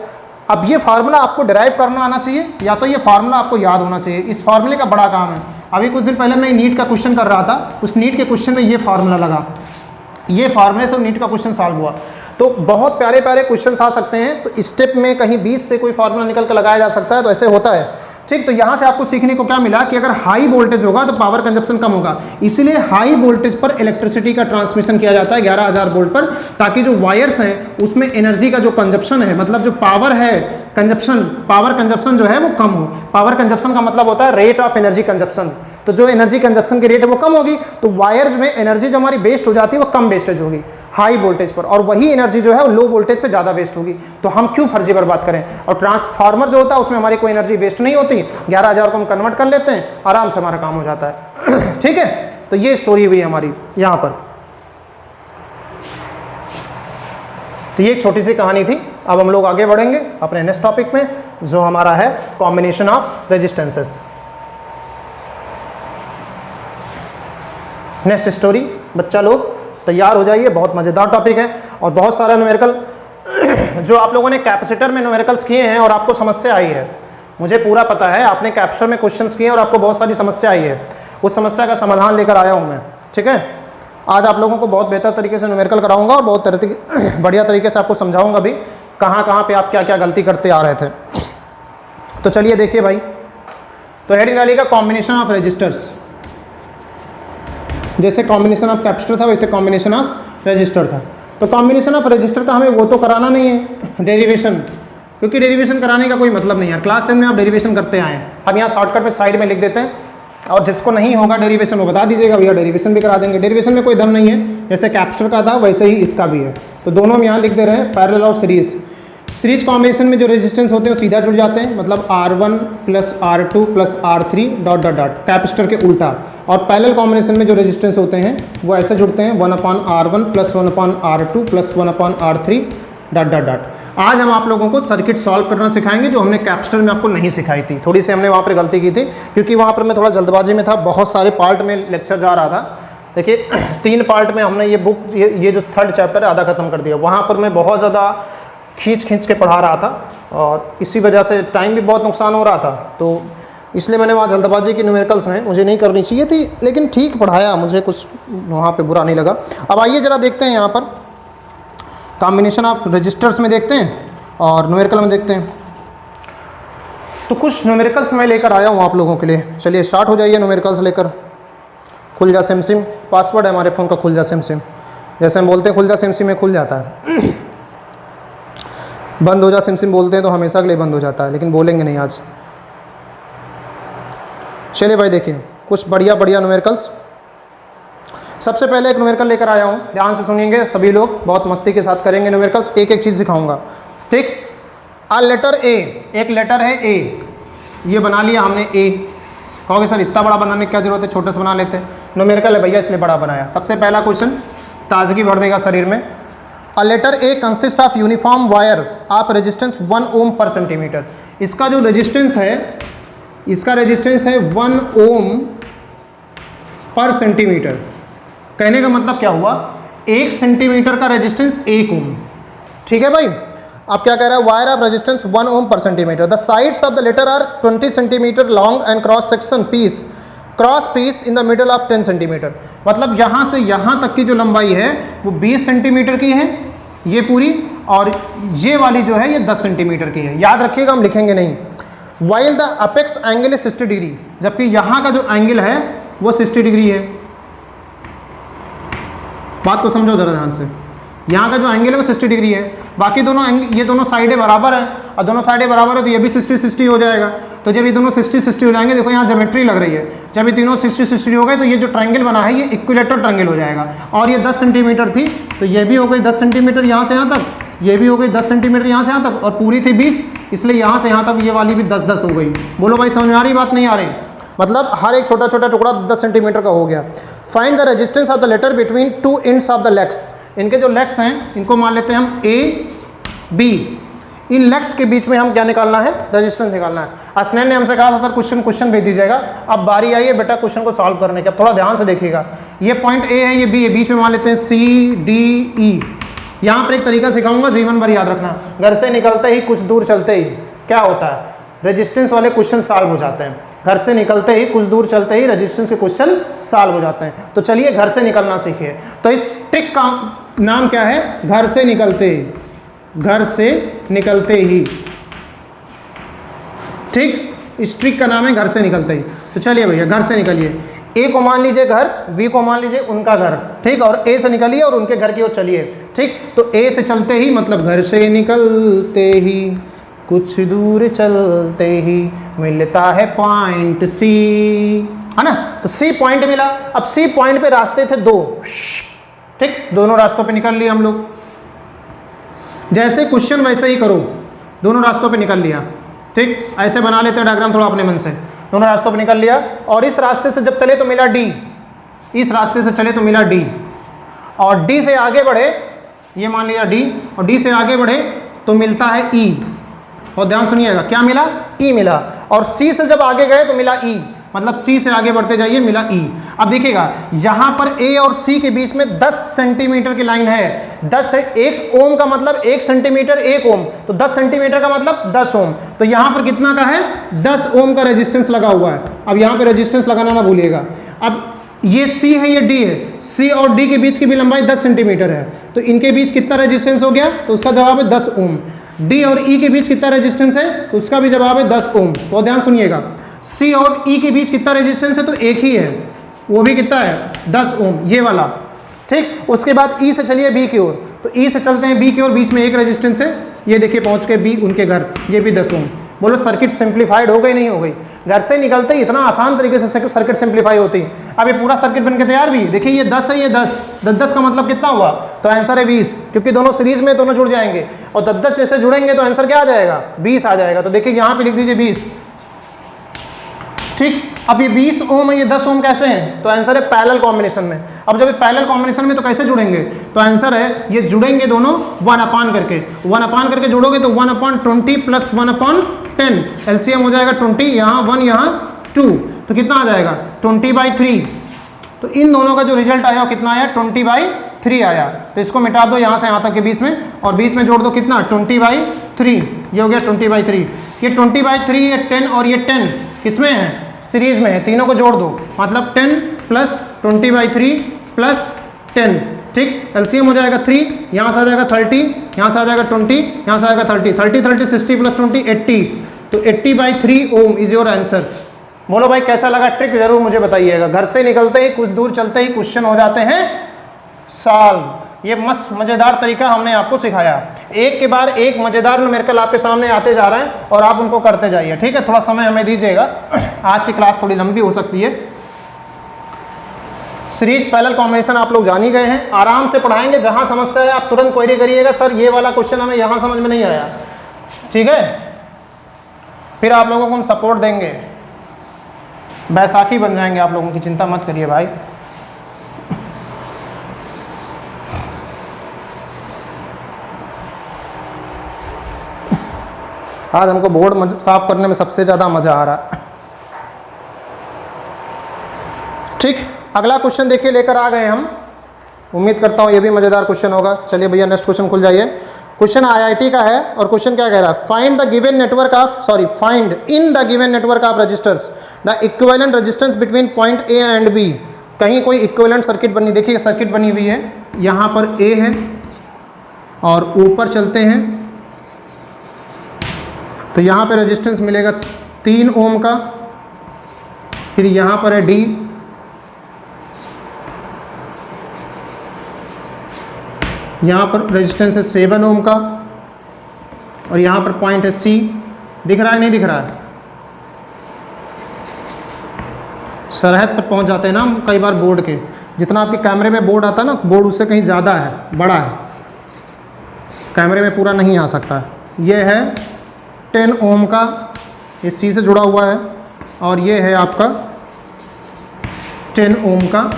अब ये फार्मूला आपको डिराइव करना आना चाहिए, या तो ये फार्मूला आपको याद होना चाहिए। इस फार्मूले का बड़ा काम है। अभी कुछ दिन पहले मैं नीट का क्वेश्चन कर रहा था, उस नीट के क्वेश्चन में ये फार्मूला लगा, ये फार्मूले से नीट का क्वेश्चन सॉल्व हुआ। तो बहुत प्यारे प्यारे क्वेश्चन आ सकते हैं। तो स्टेप में कहीं 20 से कोई फार्मूला निकल कर लगाया जा सकता है, तो ऐसे होता है। ठीक, तो यहाँ से आपको सीखने को क्या मिला कि अगर हाई वोल्टेज होगा तो पावर कंजप्शन कम होगा, इसीलिए हाई वोल्टेज पर इलेक्ट्रिसिटी का ट्रांसमिशन किया जाता है 11,000 वोल्ट पर, ताकि जो वायर्स हैं उसमें एनर्जी का जो कंजप्शन है, मतलब जो पावर है कंजप्शन, पावर कंजप्शन जो है वो कम हो। पावर कंजप्शन का मतलब होता है रेट ऑफ एनर्जी कंजप्शन। तो जो एनर्जी कंजप्शन की रेट है वो कम होगी, तो वायर्स में एनर्जी जो हमारी वेस्ट हो जाती है वो कम वेस्टेज होगी हाई वोल्टेज पर, और वही एनर्जी जो है वो लो वोल्टेज पे ज़्यादा वेस्ट होगी। तो हम क्यों फर्जी बर्बाद करें। और ट्रांसफार्मर जो होता है उसमें हमारी कोई एनर्जी वेस्ट नहीं होती, 11,000 को हम कन्वर्ट कर लेते हैं, आराम से हमारा काम हो जाता है। ठीक है, तो ये स्टोरी हुई हमारी यहाँ पर। तो ये एक छोटी सी कहानी थी। अब हम लोग आगे बढ़ेंगे अपने नेक्स्ट टॉपिक में, जो हमारा है combination of resistances. Next story, बच्चा लोग तैयार हो जाइए, बहुत मज़ेदार टॉपिक है और बहुत सारा न्यूमेरिकल जो आप लोगों ने कैपेसिटर में न्यूमेरिकल्स किए हैं और आपको समस्या आई है, मुझे पूरा पता है, आपने कैपेसिटर में क्वेश्चंस किए और आपको बहुत सारी समस्या आई है, उस समस्या का समाधान लेकर आया हूँ मैं। ठीक है, आज आप लोगों को बहुत बेहतर तरीके से न्यूमेरिकल कराऊंगा और बहुत बढ़िया तरीके से आपको समझाऊंगा भी कहाँ कहाँ पे आप क्या क्या गलती करते आ रहे थे। तो चलिए देखिए भाई, तो हेडिंग डालिएगा कॉम्बिनेशन ऑफ रजिस्टर्स। जैसे कॉम्बिनेशन ऑफ कैपेसिटर था वैसे कॉम्बिनेशन ऑफ रजिस्टर था। तो कॉम्बिनेशन ऑफ रजिस्टर का हमें वो तो कराना नहीं है डेरिवेशन, क्योंकि डेरिवेशन कराने का कोई मतलब नहीं है, क्लास 10 में आप डेरिवेशन करते आए हैं। हम यहाँ शॉर्टकट पे साइड में लिख देते हैं और जिसको नहीं होगा डेरिवेशन वो बता दीजिएगा, भैया डेरिवेशन भी करा देंगे। डेरिवेशन में कोई दम नहीं है, जैसे कैपेसिटर का था वैसे ही इसका भी है। तो दोनों हम यहाँ लिख दे रहे हैं, पैरेलल और सीरीज। सीरीज कॉम्बिनेशन में जो रेजिस्टेंस होते हैं वो सीधा जुड़ जाते हैं, मतलब R1 plus R2 plus R3 dot dot dot, capacitor के उल्टा। और पैरेलल कॉम्बिनेशन में जो रेजिस्टेंस होते हैं वो ऐसे जुड़ते हैं 1/R1 plus 1/R2 plus 1/R3 dot dot dot. आज हम आप लोगों को सर्किट सॉल्व करना सिखाएंगे जो हमने कैपेसिटर में आपको नहीं सिखाई थी। थोड़ी सी हमने वहाँ पर गलती की थी क्योंकि वहाँ पर मैं थोड़ा जल्दबाजी में था, बहुत सारे पार्ट में लेक्चर जा रहा था। देखिए 3 पार्ट में हमने ये बुक ये जो 3rd चैप्टर है आधा खत्म कर दिया। वहाँ पर मैं बहुत ज़्यादा खींच के पढ़ा रहा था और इसी वजह से टाइम भी बहुत नुकसान हो रहा था, तो इसलिए मैंने वहाँ जल्दबाजी की न्यूमेरिकल्स में मुझे नहीं करनी चाहिए थी, लेकिन ठीक पढ़ाया, मुझे कुछ वहाँ पे बुरा नहीं लगा। अब आइए ज़रा देखते हैं यहाँ पर कॉम्बिनेशन ऑफ रजिस्टर्स में देखते हैं और न्यूमेरिकल में देखते हैं। तो कुछ न्यूमेरिकल्स मैं लेकर आया हूँ आप लोगों के लिए। चलिए स्टार्ट हो जाइए न्यूमेरिकल्स लेकर। खुल जा सिम सिम, पासवर्ड है हमारे फ़ोन का खुल जा सिम सिम, जैसे हम बोलते हैं खुल जा सिम सिम में खुल जाता है। बंद हो जा सिम सिम बोलते हैं तो हमेशा के लिए बंद हो जाता है, लेकिन बोलेंगे नहीं आज। चलिए भाई देखिए कुछ बढ़िया बढ़िया न्यूमेरिकल्स। सबसे पहले एक न्यूमेरिकल लेकर आया हूँ, ध्यान से सुनिएंगे सभी लोग, बहुत मस्ती के साथ करेंगे न्यूमेरिकल्स, एक एक चीज़ सिखाऊंगा। ठीक, आ लेटर ए, एक लेटर है ए, ये बना लिया हमने ए। कहोगे सर इतना बड़ा बनाने की क्या जरूरत है, छोटे से बना लेते हैं। न्यूमेरिकल है भैया इसलिए बड़ा बनाया। सबसे पहला क्वेश्चन ताजगी भर देगा शरीर में। A letter A consists of uniform wire of resistance 1 ohm per centimeter। इसका जो रेजिस्टेंस है, इसका रेजिस्टेंस है 1 ओम पर सेंटीमीटर। कहने का मतलब क्या हुआ, 1 सेंटीमीटर का रेजिस्टेंस 1 ओम। ठीक है भाई, आप क्या कह रहा है, wire of resistance 1 ohm per centimetre. The sides of the ladder are 20 centimetre long and cross section piece in the middle of 10 centimetre. मतलब यहाँ से यहाँ तक की जो लंबाई है वो 20 सेंटीमीटर की है ये पूरी, और ये वाली जो है ये 10 सेंटीमीटर की है। याद रखिएगा, हम लिखेंगे नहीं। While the apex angle is 60 degree, जबकि यहाँ का जो एंगल है वो 60 डिग्री है। बात को समझो जरा ध्यान से, यहाँ का जो एंगल है वो 60 डिग्री है, बाकी दोनों ये दोनों साइडें बराबर हैं, और दोनों साइडें बराबर है तो ये भी 60-60 हो जाएगा। तो जब ये दोनों 60-60 हो जाएंगे, देखो यहाँ ज्योमेट्री लग रही है, जब ये तीनों 60-60 हो गए तो ये जो ट्रायंगल बना है ये इक्विलेटरल ट्रायंगल हो जाएगा। और ये 10 सेंटीमीटर थी तो ये भी हो गई 10 सेंटीमीटर यहाँ से यहाँ तक, ये भी हो गई 10 सेंटीमीटर यहाँ से यहाँ तक, और पूरी थी 20, इसलिए यहाँ से यहाँ तक ये वाली भी 10-10 हो गई। बोलो भाई समझ में आ रही बात, नहीं आ रही? मतलब हर एक छोटा छोटा टुकड़ा 10 सेंटीमीटर का हो गया। Find the resistance of the ladder between 2 ends of the legs. इनके जो लेग्स हैं इनको मान लेते हैं हम ए बी, इन लेग्स के बीच में हम क्या निकालना है, रेजिस्टेंस निकालना है। असनैन ने हमसे कहा था सर क्वेश्चन भेज दीजिएगा। अब बारी आई है बेटा क्वेश्चन को सॉल्व करने की। अब थोड़ा ध्यान से देखिएगा, ये पॉइंट ए है, ये बी है, बीच में मान लेते हैं सी डी ई। यहाँ पर एक तरीका सिखाऊंगा, जीवन भर याद रखना। घर से निकलते ही कुछ दूर चलते ही क्या होता है, रेजिस्टेंस वाले क्वेश्चन सॉल्व हो जाते हैं। घर से निकलते ही कुछ दूर चलते ही रेजिस्टेंस के क्वेश्चन सॉल्व हो जाते हैं। तो चलिए घर से निकलना सीखिए। तो इस ट्रिक का नाम क्या है, घर से निकलते ही, घर से निकलते ही। ठीक, इस ट्रिक का नाम है घर से निकलते ही। तो चलिए भैया घर से निकलिए। ए को मान लीजिए घर, बी को मान लीजिए उनका घर, ठीक, और ए से निकलिए और उनके घर की ओर चलिए। ठीक, तो ए से चलते ही मतलब घर से निकलते ही कुछ दूर चलते ही मिलता है पॉइंट सी, है ना। तो सी पॉइंट मिला। अब सी पॉइंट पे रास्ते थे 2, ठीक, दोनों रास्तों पे निकल लिए हम लोग। जैसे क्वेश्चन वैसे ही करो, दोनों रास्तों पे निकल लिया। ठीक, ऐसे बना लेते हैं डायग्राम थोड़ा अपने मन से। दोनों रास्तों पे निकल लिया, और इस रास्ते से जब चले तो मिला डी, इस रास्ते से चले तो मिला डी, और डी से आगे बढ़े ये मान लिया डी, और डी से आगे बढ़े तो मिलता है ई, और ध्यान सुनिएगा क्या मिला, ई मिला। और सी से जब आगे गए तो मिला ई, मतलब सी से आगे बढ़ते जाइए मिला ई। अब देखिएगा यहाँ पर ए और सी के बीच में 10 सेंटीमीटर की लाइन है। 10 1 ओम का मतलब 1 सेंटीमीटर 1 ओम, तो 10 सेंटीमीटर का मतलब 10 ओम। तो यहाँ पर कितना का है, 10 ओम का रेजिस्टेंस लगा हुआ है। अब यहाँ पे रेजिस्टेंस लगाना ना भूलिएगा। अब ये सी है, ये डी है, सी और डी के बीच की भी लंबाई 10 सेंटीमीटर है, तो इनके बीच कितना रेजिस्टेंस हो गया, तो उसका जवाब है 10 ओम। डी और ई के बीच कितना रेजिस्टेंस है, तो उसका भी जवाब है 10 ओम। तो ध्यान सुनिएगा, सी और ई के बीच कितना रेजिस्टेंस है, तो एक ही है, वो भी कितना है 10 ओम, ये वाला। ठीक, उसके बाद ई से चलिए बी की ओर, तो ई से चलते हैं बी की ओर, बीच में एक रेजिस्टेंस है, ये देखिए पहुंच के बी उनके घर, ये भी 10 ओम। बोलो सर्किट सिंप्लीफाइड हो गई नहीं हो गई? घर से निकलते ही इतना आसान तरीके से सर्किट सिंप्लीफाई होती है। अब ये पूरा सर्किट बनके तैयार भी, देखिए ये 10 है, ये 10 का मतलब कितना हुआ, तो आंसर है 20, क्योंकि दोनों सीरीज में दोनों जुड़ जाएंगे, और 10 जैसे जुड़ेंगे तो आंसर क्या आ जाएगा, 20 आ जाएगा। तो देखिए यहाँ पे लिख दीजिए 20। ठीक, अब ये 20 ओम है, ये 10 ओम कैसे हैं, तो आंसर है पैरेलल कॉम्बिनेशन में। अब जब ये पैरेलल कॉम्बिनेशन में तो कैसे जुड़ेंगे, तो आंसर है ये जुड़ेंगे दोनों 1 करके, 1 जुड़ोगे तो 1/20 प्लस 1/10, एलसीएम हो जाएगा 20, यहाँ 1 यहाँ 2, तो कितना आ जाएगा 20/3। तो इन दोनों का जो रिजल्ट आया वो कितना आया, 20/3 आया। तो इसको मिटा दो यहाँ से यहाँ तक के बीच में, और बीच में जोड़ दो कितना 20/3, ये हो गया 20/3। ये 20/3, ये 10 और ये 10 किसमें है, सीरीज में है, तीनों को जोड़ दो, मतलब 10 प्लस 20/3 प्लस 10। ठीक, एलसीएम हो जाएगा 3, यहाँ से आ जाएगा 30, यहाँ से आ जाएगा 20, यहाँ से आएगा 30, 30 60 प्लस 20 80, तो 80/3 ओम इज योर आंसर। बोलो भाई कैसा लगा ट्रिक, जरूर मुझे बताइएगा। घर से निकलते ही कुछ दूर चलते ही क्वेश्चन हो जाते हैं सॉल्व। ये मस्त मज़ेदार तरीका हमने आपको सिखाया। एक के बाद एक मज़ेदार न्यूमेरिकल आपके सामने आते जा रहे हैं और आप उनको करते जाइए। ठीक है, थोड़ा समय हमें दीजिएगा, आज की क्लास थोड़ी लंबी हो सकती है। सीरीज पैरेलल कॉम्बिनेशन आप लोग जान ही गए हैं, आराम से पढ़ाएंगे, जहाँ समस्या है आप तुरंत क्वेरी करिएगा, सर ये वाला क्वेश्चन हमें यहाँ समझ में नहीं आया। ठीक है, फिर आप लोगों को हम सपोर्ट देंगे, बैसाखी बन जाएंगे आप लोगों की, चिंता मत करिए भाई। आज हमको बोर्ड साफ करने में सबसे ज़्यादा मज़ा आ रहा है। ठीक, अगला क्वेश्चन देखिए लेकर आ गए हम, उम्मीद करता हूँ ये भी मज़ेदार क्वेश्चन होगा। चलिए भैया नेक्स्ट क्वेश्चन खुल जाइए। क्वेश्चन आईआईटी का है और क्वेश्चन क्या कह रहा है, find the given network of find in the given network of resistors the equivalent resistance between point A and B. कहीं कोई इक्विवेलेंट सर्किट बनी, देखिए सर्किट बनी हुई है, यहाँ पर ए है और ऊपर चलते हैं तो यहाँ पे रेजिस्टेंस मिलेगा 3 ओम का, फिर यहाँ पर है डी, यहाँ पर रेजिस्टेंस है 7 ओम का, और यहाँ पर पॉइंट है सी। दिख रहा है नहीं दिख रहा है, सरहद पर पहुँच जाते हैं ना हम कई बार बोर्ड के, जितना आपके कैमरे में बोर्ड आता है ना, बोर्ड उससे कहीं ज़्यादा है, बड़ा है, कैमरे में पूरा नहीं आ सकता है। ये है 10 ओम का, ये सी से जुड़ा हुआ है, और ये है आपका 10 ओम का,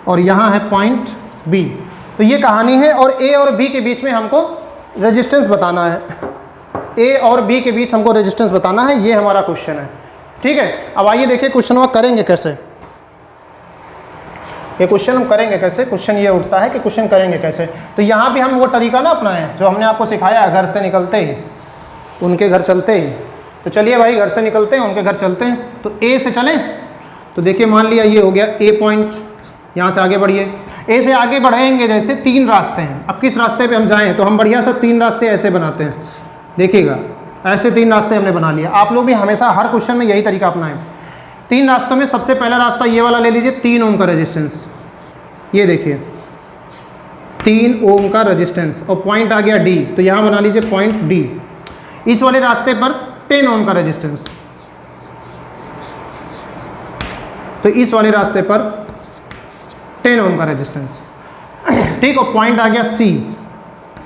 और यहाँ है पॉइंट बी। तो ये कहानी है, और ए और बी के बीच में हमको रेजिस्टेंस बताना है, ए और बी के बीच हमको रेजिस्टेंस बताना है, ये हमारा क्वेश्चन है। ठीक है, अब आइए देखिए क्वेश्चन वो करेंगे कैसे। ये क्वेश्चन हम करेंगे कैसे, क्वेश्चन ये उठता है कि क्वेश्चन करेंगे कैसे। तो यहाँ भी हम वो तरीका ना अपनाएं जो हमने आपको सिखाया, घर से निकलते ही उनके घर चलते ही। तो चलिए भाई घर से निकलते हैं, उनके घर चलते हैं। तो ए से चलें, तो देखिए मान लिया ये हो गया ए पॉइंट, यहाँ से आगे बढ़िए, ए से आगे बढ़ेंगे जैसे 3 रास्ते हैं। अब किस रास्ते पे हम जाएं, तो हम बढ़िया सा 3 रास्ते ऐसे बनाते हैं, देखिएगा ऐसे 3 रास्ते हमने बना लिया। आप लोग भी हमेशा हर क्वेश्चन में यही तरीका अपनाएं। 3 रास्तों में सबसे पहला रास्ता ये वाला ले लीजिए, 3 ओम का रेजिस्टेंस, ये देखिए 3 ओम का रेजिस्टेंस, और पॉइंट आ गया डी, तो यहाँ बना लीजिए पॉइंट डी। इस वाले रास्ते पर 10 ओम का रेजिस्टेंस, तो इस वाले रास्ते पर 10 ओम का रेजिस्टेंस। ठीक, और पॉइंट आ गया सी,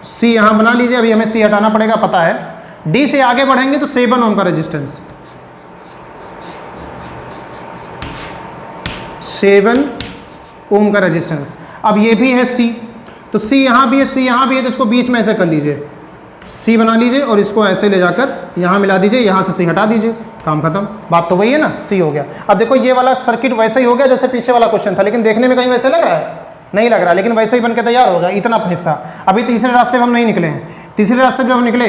सी यहाँ बना लीजिए, अभी हमें सी हटाना पड़ेगा पता है। डी से आगे बढ़ेंगे तो 7 ओम का रेजिस्टेंस, 7 ओम का रेजिस्टेंस। अब ये भी है सी, तो सी यहाँ भी है, सी यहाँ भी है, तो इसको बीच में ऐसे कर लीजिए, सी बना लीजिए और इसको ऐसे ले जाकर यहाँ मिला दीजिए, यहाँ से सी हटा दीजिए, काम खत्म। बात तो वही है ना, सी हो गया। अब देखो ये वाला सर्किट वैसे ही हो गया जैसे पीछे वाला क्वेश्चन था, लेकिन देखने में कहीं वैसे लग रहा है, नहीं लग रहा, लेकिन वैसे ही बन के तैयार होगा इतना हिस्सा। अभी तीसरे रास्ते में हम नहीं निकले हैं। तीसरे रास्ते में हम निकले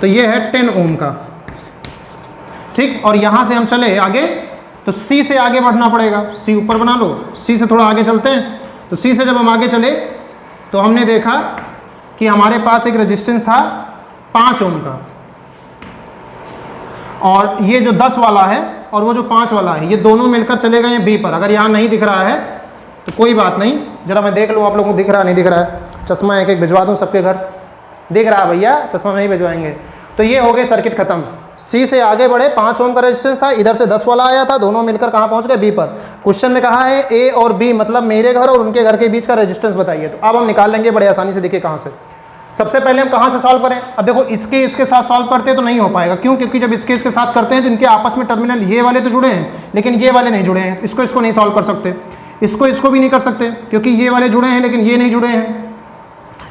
तो ये है 10 ओम का, ठीक। और यहाँ से हम चले आगे तो सी से आगे बढ़ना पड़ेगा, सी ऊपर बना लो, सी से थोड़ा आगे चलते हैं। तो सी से जब हम आगे चले तो हमने देखा कि हमारे पास एक रेजिस्टेंस था 5 ओम का, और ये जो 10 वाला है और वो जो 5 वाला है, ये दोनों मिलकर चले गए हैं बी पर। अगर यहाँ नहीं दिख रहा है तो कोई बात नहीं, जरा मैं देख लूँ आप लोगों को दिख रहा नहीं दिख रहा है। चश्मा एक एक भिजवा दूँ सबके घर, दिख रहा है भैया, चश्मा नहीं भिजवाएंगे। तो ये हो गए सर्किट खत्म। सी से आगे बढ़े, 5 ओम का रेजिस्टेंस था, इधर से 10 वाला आया था, दोनों मिलकर कहाँ पहुँच गए, बी पर। क्वेश्चन में कहा है ए और बी मतलब मेरे घर और उनके घर के बीच का रेजिस्टेंस बताइए। तो अब हम निकाल लेंगे बड़े आसानी से, देखिए कहाँ से। सबसे पहले हम कहाँ से सॉल्व करें। अब देखो इसके साथ सॉल्व करते हैं तो नहीं हो पाएगा, क्यों? क्योंकि जब इसके साथ करते हैं तो इनके आपस में टर्मिनल ये वाले तो जुड़े हैं लेकिन ये वाले नहीं जुड़े हैं। इसको नहीं सॉल्व कर सकते, इसको भी नहीं कर सकते क्योंकि ये वाले जुड़े हैं लेकिन ये नहीं जुड़े हैं।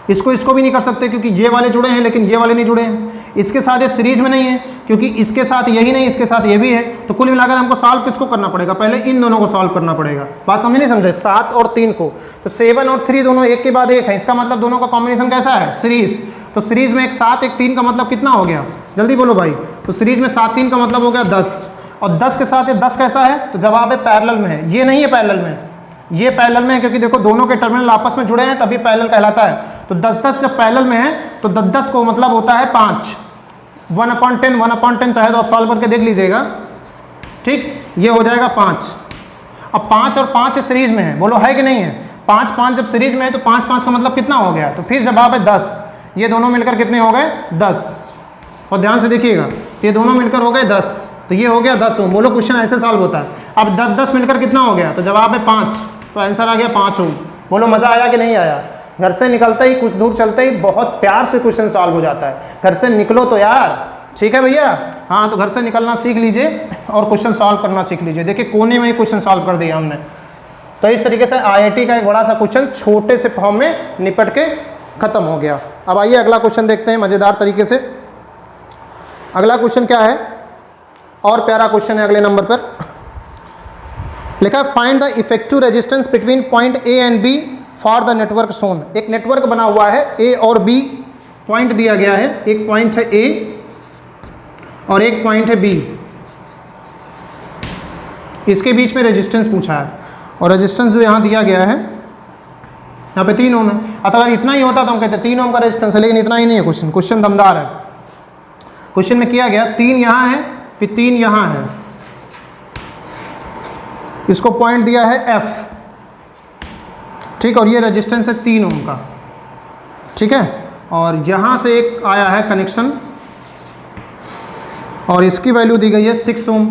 इसको भी नहीं कर सकते क्योंकि ये वाले जुड़े हैं लेकिन ये वाले नहीं जुड़े हैं। इसके साथ ये सीरीज में नहीं है क्योंकि इसके साथ यही नहीं, इसके साथ ये भी है। तो कुल मिलाकर हमको सॉल्व किसको करना पड़ेगा, पहले इन दोनों को सॉल्व करना पड़ेगा। बात समझे नहीं समझे, 7 और 3 को। तो 7 और 3 दोनों एक के बाद एक है, इसका मतलब दोनों का कॉम्बिनेशन कैसा है, सीरीज। तो सीरीज में एक 7 एक 3 का मतलब कितना हो गया, जल्दी बोलो भाई। तो सीरीज में 7 3 का मतलब हो गया 10, और 10 के साथ ये 10 कैसा है, तो जवाब है पैरेलल में है। ये नहीं है पैरेलल में, ये पैरेलल में है क्योंकि देखो दोनों के टर्मिनल आपस में जुड़े हैं तभी पैरेलल कहलाता है। तो 10-10 जब पैरेलल में है तो 10-10 को मतलब होता है 5, 1/10 चाहे तो आप सॉल्व करके देख लीजिएगा, ठीक। ये हो जाएगा 5। अब 5 और 5 सीरीज में है, बोलो है कि नहीं है। 5 जब सीरीज में है तो 5 का मतलब कितना हो गया, तो फिर जवाब है 10। ये दोनों मिलकर कितने हो गए, 10। और ध्यान से देखिएगा, ये दोनों मिलकर हो गए 10, तो ये हो गया 10 ओम। बोलो क्वेश्चन ऐसे सॉल्व होता है। अब 10-10 मिलकर कितना हो गया, तो जवाब है 5, तो आंसर आ गया 5 ओम। बोलो मज़ा आया कि नहीं आया। घर से निकलते ही कुछ दूर चलते ही बहुत प्यार से क्वेश्चन सॉल्व हो जाता है। घर से निकलो तो यार, ठीक है भैया। हाँ, तो घर से निकलना सीख लीजिए और क्वेश्चन सॉल्व करना सीख लीजिए। देखिए कोने में ही क्वेश्चन सॉल्व कर दिया हमने। तो इस तरीके से IIT का एक बड़ा सा क्वेश्चन छोटे से फॉर्म में निपट के खत्म हो गया। अब आइए अगला क्वेश्चन देखते हैं मज़ेदार तरीके से। अगला क्वेश्चन क्या है, और प्यारा क्वेश्चन है। अगले नंबर पर लिखा find the effective resistance between point A and B for the network shown. एक नेटवर्क बना हुआ है, ए और बी पॉइंट दिया गया है। एक पॉइंट है ए और एक पॉइंट है बी, इसके बीच में रेजिस्टेंस पूछा है, और रेजिस्टेंस जो यहाँ दिया गया है यहाँ पे 3 ओम है। अगर इतना ही होता तो हम कहते 3 ओम का रेजिस्टेंस है, लेकिन इतना ही नहीं है। क्वेश्चन दमदार है। क्वेश्चन में किया गया 3 यहाँ है फिर 3 यहाँ है, इसको पॉइंट दिया है F, ठीक। और ये रेजिस्टेंस है 3 ओम का, ठीक है। और यहाँ से एक आया है कनेक्शन और इसकी वैल्यू दी गई है 6 ओम,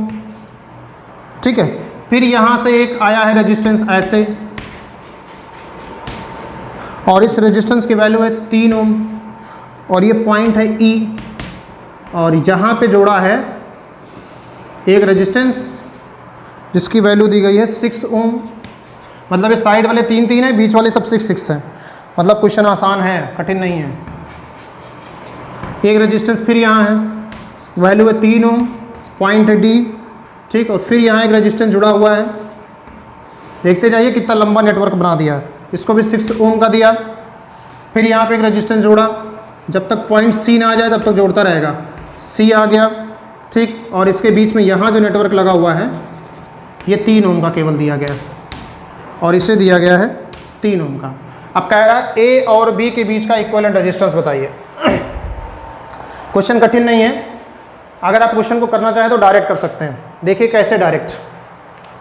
ठीक है। फिर यहाँ से एक आया है रेजिस्टेंस ऐसे, और इस रेजिस्टेंस की वैल्यू है 3 ओम, और ये पॉइंट है E, और यहाँ पे जोड़ा है एक रेजिस्टेंस जिसकी वैल्यू दी गई है 6 ओम। मतलब ये साइड वाले 3 है, बीच वाले सब 6 है। मतलब क्वेश्चन आसान है, कठिन नहीं है। एक रेजिस्टेंस फिर यहाँ है, वैल्यू है 3 ओम, पॉइंट है D, ठीक। और फिर यहाँ एक रेजिस्टेंस जुड़ा हुआ है। देखते जाइए कितना लंबा नेटवर्क बना दिया है। इसको भी 6 ओम का दिया, फिर यहाँ पे एक रेजिस्टेंस जोड़ा, जब तक पॉइंट C ना आ जाए तब तक जोड़ता रहेगा। C आ गया, ठीक। और इसके बीच में यहाँ जो नेटवर्क लगा हुआ है ये 3 ओम का केवल दिया गया है, और इसे दिया गया है 3 ओम का। अब कह रहा है A और B के बीच का इक्विवेलेंट रेजिस्टेंस बताइए। क्वेश्चन कठिन नहीं है, अगर आप क्वेश्चन को करना चाहें तो डायरेक्ट कर सकते हैं। देखिए कैसे डायरेक्ट,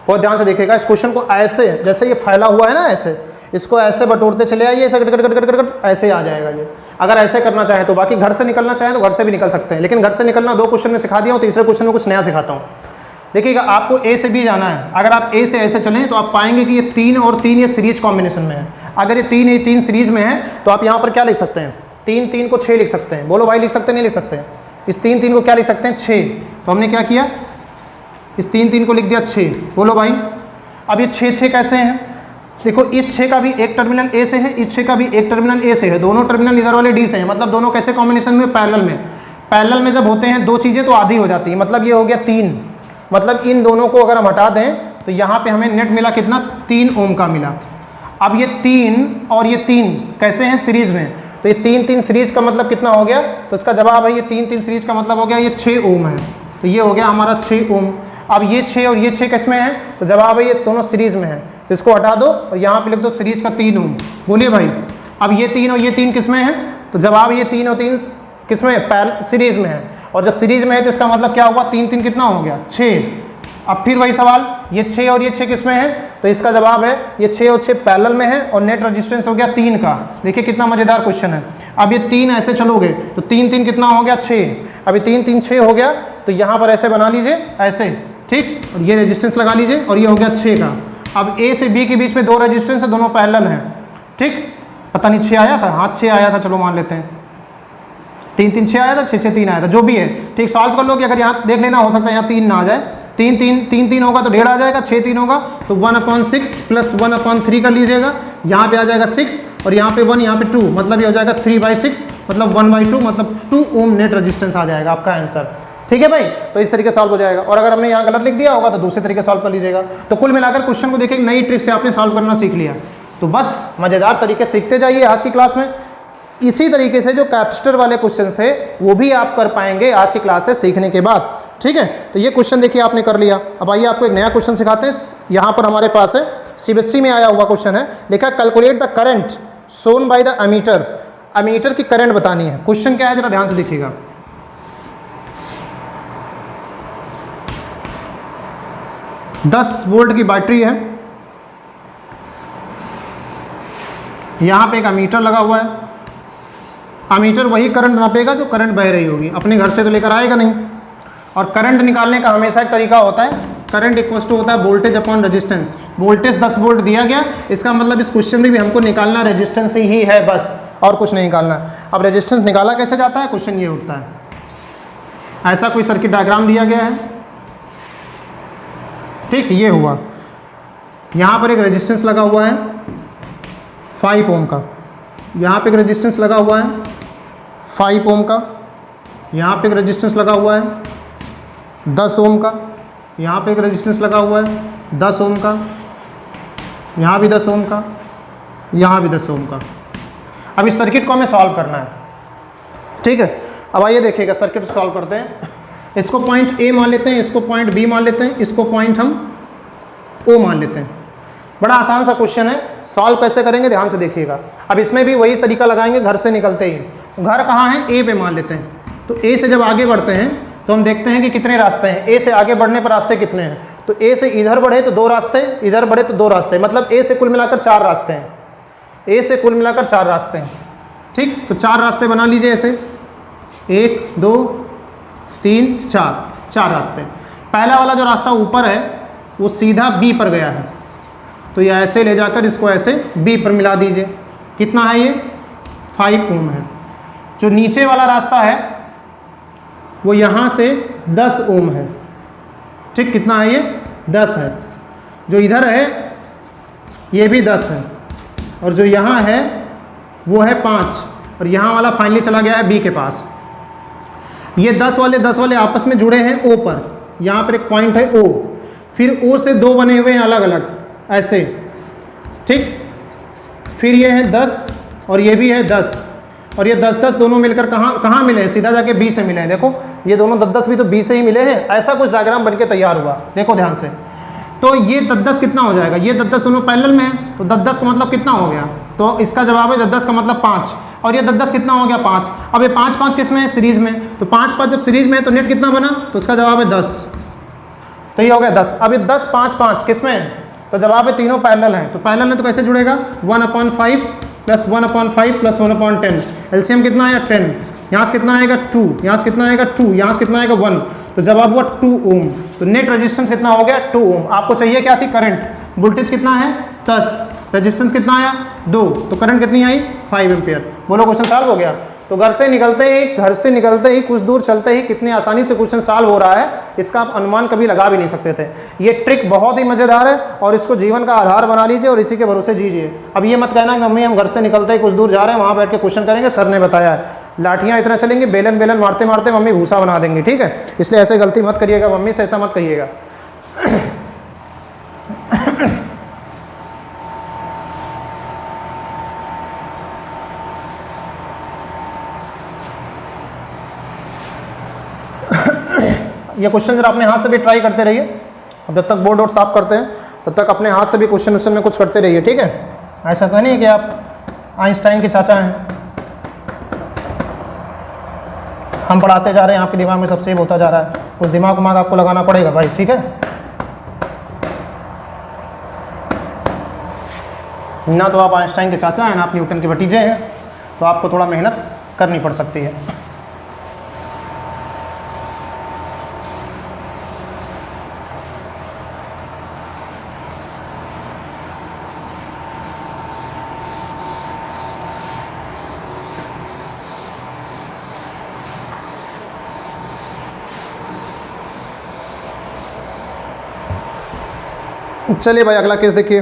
बहुत ध्यान से देखिएगा। इस क्वेश्चन को ऐसे, जैसे ये फैला हुआ है ना, ऐसे इसको ऐसे बटोरते चले आइए, ऐसे cut cut cut cut cut ऐसे आ जाएगा ये। अगर ऐसे करना चाहे तो, बाकी घर से निकलना चाहे तो घर से भी निकल सकते हैं, लेकिन घर से निकलना 2 क्वेश्चन में सिखा दिया हूँ, तीसरे क्वेश्चन में कुछ नया सिखाता हूँ। देखिएगा आपको A से B जाना है। अगर आप A से ऐसे चलें तो आप पाएंगे कि ये 3 और 3 ये सीरीज कॉम्बिनेशन में है। अगर ये 3 सीरीज में है तो आप यहाँ पर क्या लिख सकते हैं, 3 को 6 लिख सकते हैं। बोलो भाई लिख सकते नहीं लिख सकते हैं। इस 3 को क्या लिख सकते हैं, 6। तो हमने क्या किया, इस 3 को लिख दिया 6। बोलो भाई, अब ये 6 कैसे हैं, देखो इस 6 का भी एक टर्मिनल ए से है, इस 6 का भी एक टर्मिनल ए से है, दोनों टर्मिनल इधर वाले डी से हैं, मतलब दोनों कैसे कॉम्बिनेशन में, पैरेलल में। पैरेलल में जब होते हैं दो चीज़ें तो आधी हो जाती है, मतलब ये हो गया 3, मतलब इन दोनों को अगर हम हटा दें तो यहाँ पे हमें नेट मिला कितना, 3 ओम का मिला। अब ये 3 और ये 3 कैसे हैं, सीरीज में, तो ये 3 सीरीज का मतलब कितना हो गया, तो इसका जवाब है ये 3 सीरीज का मतलब हो गया ये 6 ओम है, तो ये हो गया हमारा 6 ओम। अब ये 6 और ये 6 किस में है, तो जवाब है ये दोनों सीरीज में है, तो इसको हटा दो और यहाँ पे लिख दो सीरीज का 3 ओम। बोलिए भाई, अब ये 3 और ये 3 किस में है, तो जवाब ये 3 और 3 किस में है, सीरीज में है, और जब सीरीज में है तो इसका मतलब क्या हुआ, 3 कितना हो गया, 6। अब फिर वही सवाल, ये 6 और ये 6 किस में है, तो इसका जवाब है ये 6 और 6 पैरेलल में है, और नेट रेजिस्टेंस हो गया 3 का। देखिए कितना मज़ेदार क्वेश्चन है। अब ये 3 ऐसे चलोगे तो 3 कितना हो गया, 6। अभी 3 6 हो गया, तो यहाँ पर ऐसे बना लीजिए, ऐसे, ठीक, और ये रेजिस्टेंस लगा लीजिए, और ये हो गया 6 का। अब ए से बी के बीच में 2 रेजिस्टेंस है, दोनों पैरेलल हैं, ठीक, पता नहीं 6 आया था, हाँ 6 आया था, चलो मान लेते हैं, 3 6 आया था, 6 3 आया था, जो भी है, ठीक, सॉल्व कर लो कि अगर यहाँ देख लेना, हो सकता है यहाँ 3 ना आ जाए, 3 होगा तो 1.5 आ जाएगा, 6 3 होगा तो 1/6 प्लस 1/3 कर लीजिएगा, यहाँ पे आ जाएगा 6 और यहाँ पे 1, यहाँ पे 2, मतलब ये हो जाएगा 3/6, मतलब 1/2, मतलब 2 ओम नेट रेजिस्टेंस आ जाएगा आपका आंसर। ठीक है भाई, तो इस तरीके से सॉल्व हो जाएगा, और अगर हमने यहाँ गलत लिख दिया होगा तो दूसरे तरीके सॉल्व कर लीजिएगा। तो कुल मिलाकर क्वेश्चन को देखिए नई ट्रिक से आपने सॉल्व करना सीख लिया, तो बस मज़ेदार तरीके से सीखते जाइए आज की क्लास में। इसी तरीके से जो कैपेसिटर वाले क्वेश्चंस थे वो भी आप कर पाएंगे आज की क्लास से सीखने के बाद। ठीक है, तो ये क्वेश्चन देखिए आपने कर लिया। अब आइए आपको एक नया क्वेश्चन सिखाते हैं। यहाँ पर हमारे पास है, सीबीएसई में आया हुआ क्वेश्चन है, लिखा calculate the current shown by the ammeter. Ammeter की करंट बतानी है। क्वेश्चन क्या है जरा ध्यान से देखिएगा। दस वोल्ट की बैटरी है, यहाँ पे एक अमीटर लगा हुआ है। अमीटर वही करंट नापेगा जो करंट बह रही होगी, अपने घर से तो लेकर आएगा नहीं। और करंट निकालने का हमेशा एक तरीका होता है, करंट इक्वल टू होता है voltage upon resistance. Voltage 10 volt दिया गया, इसका मतलब इस क्वेश्चन में भी हमको निकालना रेजिस्टेंस ही है बस, और कुछ नहीं निकालना। अब रेजिस्टेंस निकाला कैसे जाता है, क्वेश्चन ये उठता है। ऐसा कोई सर्किट डायग्राम दिया गया है, ठीक, ये हुआ, यहाँ पर एक रेजिस्टेंस लगा हुआ है 5 ओम का, यहाँ पे एक रेजिस्टेंस लगा हुआ है 5 ओम का, यहाँ पे एक रेजिस्टेंस लगा हुआ है 10 ओम का, यहाँ पे एक रेजिस्टेंस लगा हुआ है 10 ओम का, यहाँ भी 10 ओम का, यहाँ भी 10 ओम का। अब इस सर्किट को हमें सॉल्व करना है। ठीक है, अब आइए देखिएगा सर्किट सॉल्व करते हैं। इसको पॉइंट ए मान लेते हैं, इसको पॉइंट बी मान लेते हैं, इसको पॉइंट हम ओ मान लेते हैं। बड़ा आसान सा क्वेश्चन है, सॉल्व कैसे करेंगे ध्यान से देखिएगा। अब इसमें भी वही तरीका लगाएंगे घर से निकलते ही। घर कहाँ है, ए पे मान लेते हैं। तो ए से जब आगे बढ़ते हैं तो हम देखते हैं कि कितने रास्ते हैं। ए से आगे बढ़ने पर रास्ते कितने हैं, तो ए से इधर बढ़े तो 2 रास्ते, इधर बढ़े तो 2 रास्ते, मतलब ए से कुल मिलाकर 4 रास्ते हैं। ए से कुल मिलाकर 4 रास्ते हैं। ठीक, तो 4 रास्ते बना लीजिए ऐसे, 1 2 3 4 रास्ते। पहला वाला जो रास्ता ऊपर है वो सीधा बी पर गया है, तो ये ऐसे ले जाकर इसको ऐसे बी पर मिला दीजिए। कितना है ये, 5 ओम है। जो नीचे वाला रास्ता है वो यहाँ से 10 ओम है। ठीक, कितना है ये, 10 है। जो इधर है ये भी 10 है, और जो यहाँ है वो है 5, और यहाँ वाला फाइनली चला गया है बी के पास। ये 10 वाले आपस में जुड़े हैं ओ पर, यहाँ पर एक पॉइंट है ओ, फिर ओ से 2 बने हुए हैं अलग अलग ऐसे। ठीक, फिर ये है 10 और ये भी है 10, और ये 10 दोनों मिलकर कहाँ मिले हैं, सीधा जाके बी से मिले हैं। देखो ये दोनों 10 भी तो बी से ही मिले हैं। ऐसा कुछ डायग्राम बनके तैयार हुआ, देखो ध्यान से। तो ये 10 कितना हो जाएगा, ये 10 दोनों पैरेलल में है, तो 10 का मतलब कितना हो गया, तो इसका जवाब है 10 का मतलब 5, और ये 10 कितना हो गया 5। अब ये 5 किस में है, सीरीज में, तो 5 जब सीरीज में है तो नेट कितना बना, तो इसका जवाब है 10, तो ये हो गया 10। अब ये 10 5 किस में है, तो जवाब है तीनों पैरेलल हैं। तो पैरेलल में तो कैसे जुड़ेगा, 1/5 प्लस 1/5 प्लस 1/10, एलसीएम कितना आया 10, यहाँ से कितना आएगा 2, यहाँ से कितना आएगा 2, यहाँ से कितना आएगा 1, तो जवाब हुआ 2 ओम। तो नेट रेजिस्टेंस कितना हो गया 2 ओम। आपको चाहिए क्या थी, करंट। वोल्टेज कितना है 10, रेजिस्टेंस कितना आया 2, तो करंट कितनी आई 5 एम्पियर। बोलो क्वेश्चन सॉल्व हो गया। तो घर से निकलते ही कुछ दूर चलते ही कितनी आसानी से क्वेश्चन सॉल्व हो रहा है, इसका आप अनुमान कभी लगा भी नहीं सकते थे। ये ट्रिक बहुत ही मजेदार है और इसको जीवन का आधार बना लीजिए और इसी के भरोसे जीजिए। अब ये मत कहना कि मम्मी हम घर से निकलते ही कुछ दूर जा रहे हैं, वहां बैठ के क्वेश्चन करेंगे, सर ने बताया है। लाठियां इतना चलेंगी, बेलन मारते मारते मम्मी भूसा बना देंगी, ठीक है। इसलिए ऐसे गलती मत करिएगा, मम्मी से ऐसा मत कहिएगा। ये क्वेश्चन जरा अपने हाथ से भी ट्राई करते रहिए। अब जब तक बोर्ड और साफ करते हैं तब तक अपने हाथ से भी क्वेश्चन में कुछ करते रहिए, ठीक है। ऐसा तो नहीं है कि आप आइंस्टाइन के चाचा हैं, हम पढ़ाते जा रहे हैं, आपके दिमाग में सब सेव होता जा रहा है। उस दिमाग आपको लगाना पड़ेगा भाई, ठीक है। ना तो आप आइंस्टाइन के चाचा हैं, ना आप न्यूटन के भतीजे हैं, तो आपको थोड़ा मेहनत करनी पड़ सकती है। चलिए भाई अगला केस देखिए।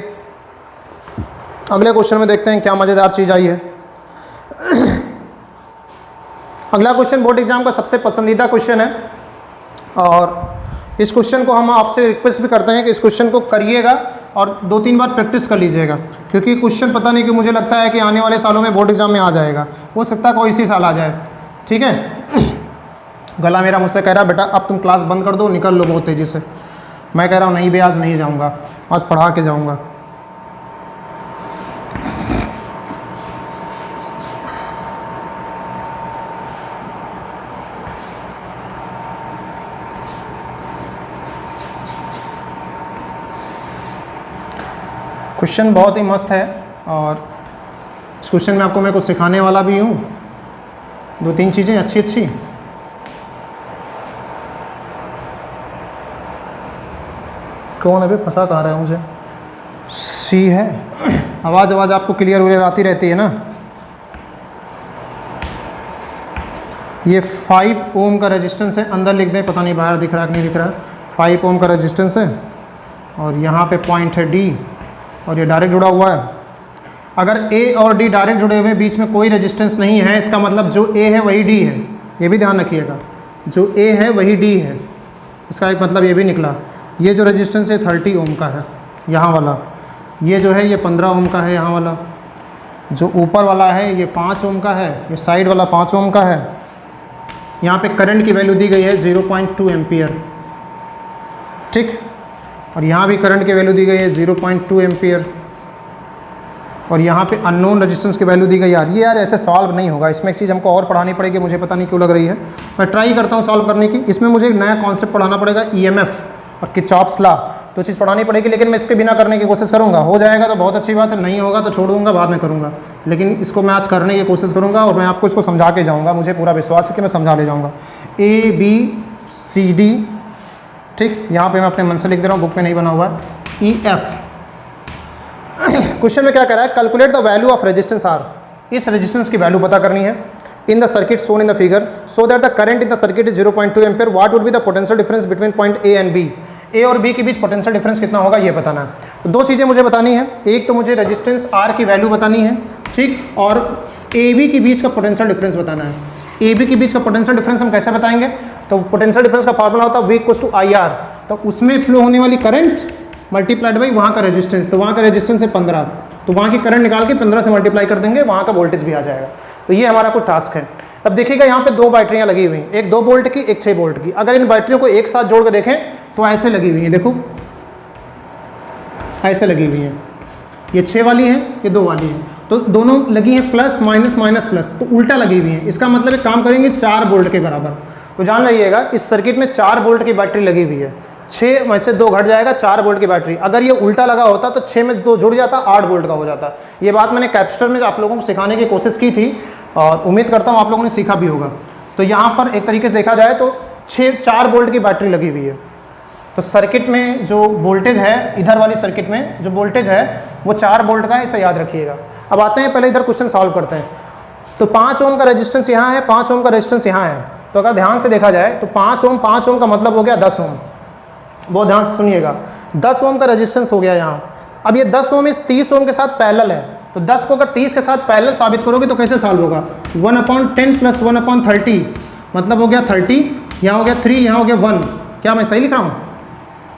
अगले क्वेश्चन में देखते हैं क्या मज़ेदार चीज़ आई है। अगला क्वेश्चन बोर्ड एग्जाम का सबसे पसंदीदा क्वेश्चन है और इस क्वेश्चन को हम आपसे रिक्वेस्ट भी करते हैं कि इस क्वेश्चन को करिएगा और 2-3 बार प्रैक्टिस कर लीजिएगा, क्योंकि क्वेश्चन पता नहीं कि मुझे लगता है कि आने वाले सालों में बोर्ड एग्जाम में आ जाएगा, हो सकता है कोई इसी साल आ जाए, ठीक है। गला मेरा मुझसे कह रहा बेटा अब तुम क्लास बंद कर दो, निकल लो बहुत तेज़ी से। मैं कह रहा हूँ नहीं भैया आज नहीं जाऊँगा, आज पढ़ा के जाऊँगा। क्वेश्चन बहुत ही मस्त है और इस क्वेश्चन में आपको मैं कुछ सिखाने वाला भी हूँ, 2-3 चीज़ें अच्छी। कौन अभी फंसा कहाँ रहा है मुझे? सी है। आवाज़ आपको क्लियर आती रहती है ना। ये 5 ओम का रेजिस्टेंस है, अंदर लिख दें, पता नहीं बाहर दिख रहा है कि नहीं दिख रहा है। 5 ओम का रेजिस्टेंस है और यहाँ पे पॉइंट है डी और ये डायरेक्ट जुड़ा हुआ है। अगर ए और डी डायरेक्ट जुड़े हुए बीच में कोई रेजिस्टेंस नहीं है, इसका मतलब जो ए है वही डी है। ये भी ध्यान रखिएगा, जो ए है वही डी है। इसका एक मतलब ये भी निकला, ये जो रेजिस्टेंस है 30 ओम का है यहाँ वाला, ये जो है ये 15 ओम का है यहाँ वाला, जो ऊपर वाला है ये 5 ओम का है, ये साइड वाला 5 ओम का है। यहाँ पे करंट की वैल्यू दी गई है 0.2 एम्पियर, ठीक। और यहाँ भी करंट की वैल्यू दी गई है 0.2 एम्पियर और यहाँ पे अननोन रेजिस्टेंस की वैल्यू दी गई। यार ऐसे सॉल्व नहीं होगा, इसमें एक चीज़ हमको और पढ़ानी पड़ेगी, मुझे पता नहीं क्यों लग रही है। मैं ट्राई करता हूँ सॉल्व करने की। इसमें मुझे एक नया कॉन्सेप्ट पढ़ाना पड़ेगा, ईएमएफ और किरचॉफ्स लॉ, तो चीज़ पढ़ानी पड़ेगी। लेकिन मैं इसके बिना करने की कोशिश करूँगा, हो जाएगा तो बहुत अच्छी बात है, नहीं होगा तो छोड़ दूँगा, बाद में करूँगा। लेकिन इसको मैं आज करने की कोशिश करूँगा और मैं आपको इसको समझा के जाऊँगा, मुझे पूरा विश्वास है कि मैं समझा ले जाऊँगा। ABCD, ठीक। यहाँ पे मैं अपने मन से लिख दे रहा हूँ, बुक पे नहीं बना हुआ है। EF। क्वेश्चन में क्या कह रहा है? Calculate the value of resistance R। इस रेजिस्टेंस की वैल्यू पता करनी है in the circuit shown in the figure so that the current in the circuit is 0.2 ampere. What would be the potential difference between point A and B। ए और B के बीच potential difference कितना होगा ये बताना है। तो 2 चीज़ें मुझे बतानी है, एक तो मुझे रेजिस्टेंस R की वैल्यू बतानी है, ठीक, और AB के बीच का पोटेंशियल डिफरेंस बताना है। AB के बीच का पोटेंशियल डिफरेंस हम कैसे बताएंगे? तो पोटेंशियल डिफरेंस का फार्मूला होता है V = IR, तो उसमें फ्लो होने वाली करंट मल्टीप्लाइड बाई वहाँ का रेजिस्टेंस, तो वहाँ का रेजिस्टेंस है 15, तो वहाँ की करंट निकाल के 15 से मल्टीप्लाई कर देंगे, वहाँ का वोल्टेज भी आ जाएगा। तो ये हमारा कुछ टास्क है। अब देखिएगा यहाँ पे 2 बैटरियाँ लगी हुई हैं, एक 2 वोल्ट की, एक 6 वोल्ट की। अगर इन बैटरियों को एक साथ जोड़ के देखें तो ऐसे लगी हुई हैं, देखो ऐसे लगी हुई हैं। ये 6 वाली है, ये 2 वाली है, तो दोनों लगी हैं प्लस माइनस माइनस प्लस, तो उल्टा लगी हुई है। इसका मतलब एक काम करेंगे 4 वोल्ट के बराबर। तो जान लीजिएगा इस सर्किट में 4 वोल्ट की बैटरी लगी हुई है, 6 में से 2 घट जाएगा, 4 वोल्ट की बैटरी। अगर ये उल्टा लगा होता तो 6 में 2 जुड़ जाता, 8 वोल्ट का हो जाता। ये बात मैंने कैपेसिटर में आप लोगों को सिखाने की कोशिश की थी और उम्मीद करता हूँ आप लोगों ने सीखा भी होगा। तो यहाँ पर एक तरीके से देखा जाए तो 4 वोल्ट की बैटरी लगी हुई है। तो सर्किट में जो वोल्टेज है, इधर वाली सर्किट में जो वोल्टेज है वो 4 वोल्ट का है, इसे याद रखिएगा। अब आते हैं पहले इधर क्वेश्चन सॉल्व करते हैं। तो 5 ओम का रेजिस्टेंस यहाँ है, 5 ओम का रेजिस्टेंस यहाँ है। तो अगर ध्यान से देखा जाए तो 5 ओम का मतलब हो गया 10 ओम। बहुत ध्यान से सुनिएगा, 10 ओम का रेजिस्टेंस हो गया यहाँ। अब ये 10 ओम इस 30 ओम के साथ पैरेलल है, तो 10 को अगर 30 के साथ पैरेलल साबित करोगे तो कैसे सॉल्व होगा? 1/10 + 1/30 मतलब हो गया 30, यहाँ हो गया 3, यहाँ हो गया 1। क्या मैं सही लिख रहा हूँ?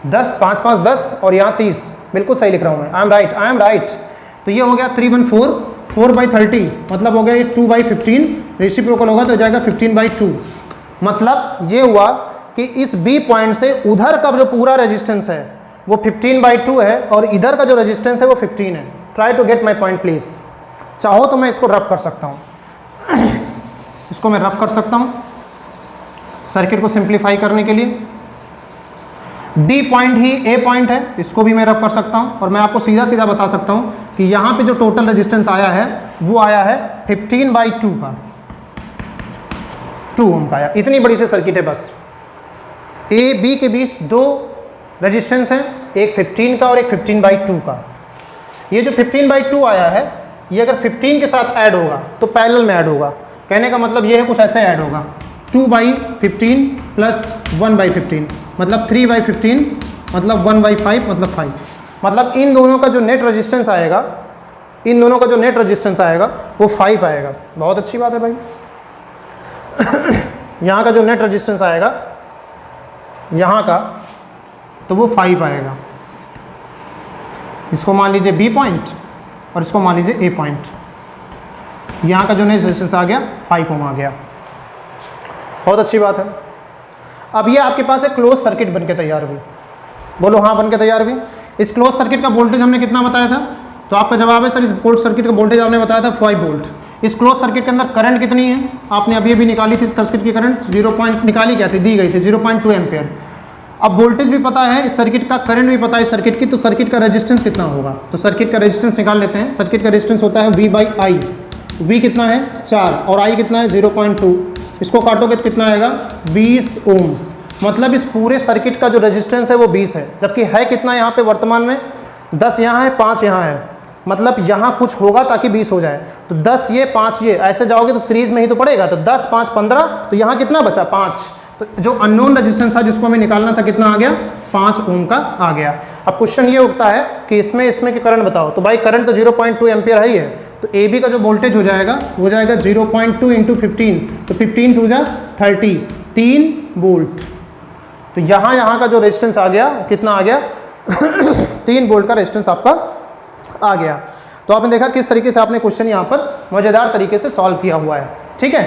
10 5 5 10 और यहाँ 30, बिल्कुल सही लिख रहा हूँ मैं। I am right. तो ये हो गया 3/4, 4/30 मतलब हो गया ये 2/15, रेसिप्रोकल होगा तो हो जाएगा 15/2। मतलब ये हुआ कि इस बी पॉइंट से उधर का जो पूरा रेजिस्टेंस है वो 15/2 है और इधर का जो रेजिस्टेंस है वो 15 है। Try to get my point please. चाहो तो मैं इसको रफ कर सकता हूँ इसको मैं रफ कर सकता हूँ सर्किट को सिंप्लीफाई करने के लिए। डी पॉइंट ही ए पॉइंट है, इसको भी मैं रफ कर सकता हूँ और मैं आपको सीधा सीधा बता सकता हूँ कि यहाँ पे जो टोटल रेजिस्टेंस आया है वो आया है 15/2 का, 2 ओम का आया। इतनी बड़ी सी सर्किट है बस। ए बी के बीच दो रेजिस्टेंस हैं, एक 15 का और एक 15/2 का। ये जो 15/2 आया है ये अगर 15 के साथ ऐड होगा तो पैरेलल में ऐड होगा। कहने का मतलब ये है कुछ ऐसे ऐड होगा 2/15 + 1/15 मतलब 3/15 मतलब 1/5 मतलब 5। मतलब इन दोनों का जो नेट रेजिस्टेंस आएगा, इन दोनों का जो नेट रेजिस्टेंस आएगा वो 5 आएगा। बहुत अच्छी बात है भाई। यहाँ का जो नेट रेजिस्टेंस आएगा यहाँ का तो वो 5 आएगा। इसको मान लीजिए बी पॉइंट और इसको मान लीजिए ए पॉइंट। यहाँ का जो नेट रेजिस्टेंस आ गया 5 ओम आ गया। बहुत अच्छी बात है। अब ये आपके पास एक क्लोज सर्किट बन के तैयार हुई। बोलो हाँ, बन के तैयार हुई। इस क्लोज सर्किट का वोल्टेज हमने कितना बताया था? तो आपका जवाब है सर इस क्लोज सर्किट का वोल्टेज आपने बताया था 5 वोल्ट। इस क्लोज सर्किट के अंदर करंट कितनी है? आपने अभी अभी निकाली थी। इस सर्किट की करंट 0 पॉइंट निकाली क्या थी? दी गई थी 0.2 एम्पेयर। अब वोल्टेज भी पता है इस सर्किट का, करंट भी पता है इस सर्किट की, तो सर्किट का रेजिस्टेंस कितना होगा? तो सर्किट का रेजिस्टेंस निकाल लेते हैं। सर्किट का रेजिस्टेंस होता है V/I। V कितना है? 4 और I कितना है? 0.2। इसको काटोगे तो कितना आएगा? 20 ओम। मतलब इस पूरे सर्किट का जो रेजिस्टेंस है वो 20 है, जबकि है कितना यहाँ पे वर्तमान में? 10 यहाँ है, 5 यहाँ है। मतलब यहाँ कुछ होगा ताकि 20 हो जाए। तो 10 ये 5 ये, ऐसे जाओगे तो सीरीज में ही तो पड़ेगा। तो 10 5 15, तो यहाँ कितना बचा? 5। तो जो अननोन रेजिस्टेंस था जिसको हमें निकालना था कितना आ गया? 5 ओम का आ गया। अब क्वेश्चन ये उठता है कि इसमें के करंट बताओ। तो भाई करंट तो 0.2 एम्पियर है ही है, तो ए बी का जो वोल्टेज हो जाएगा 0.2 × 15। तो 15 2 जा 30, 3 वोल्ट। तो यहाँ का जो रेजिस्टेंस आ गया कितना आ गया? 3 वोल्ट का रेजिस्टेंस आपका आ गया। तो आपने देखा किस तरीके से आपने क्वेश्चन यहाँ पर मज़ेदार तरीके से सॉल्व किया हुआ है। ठीक है।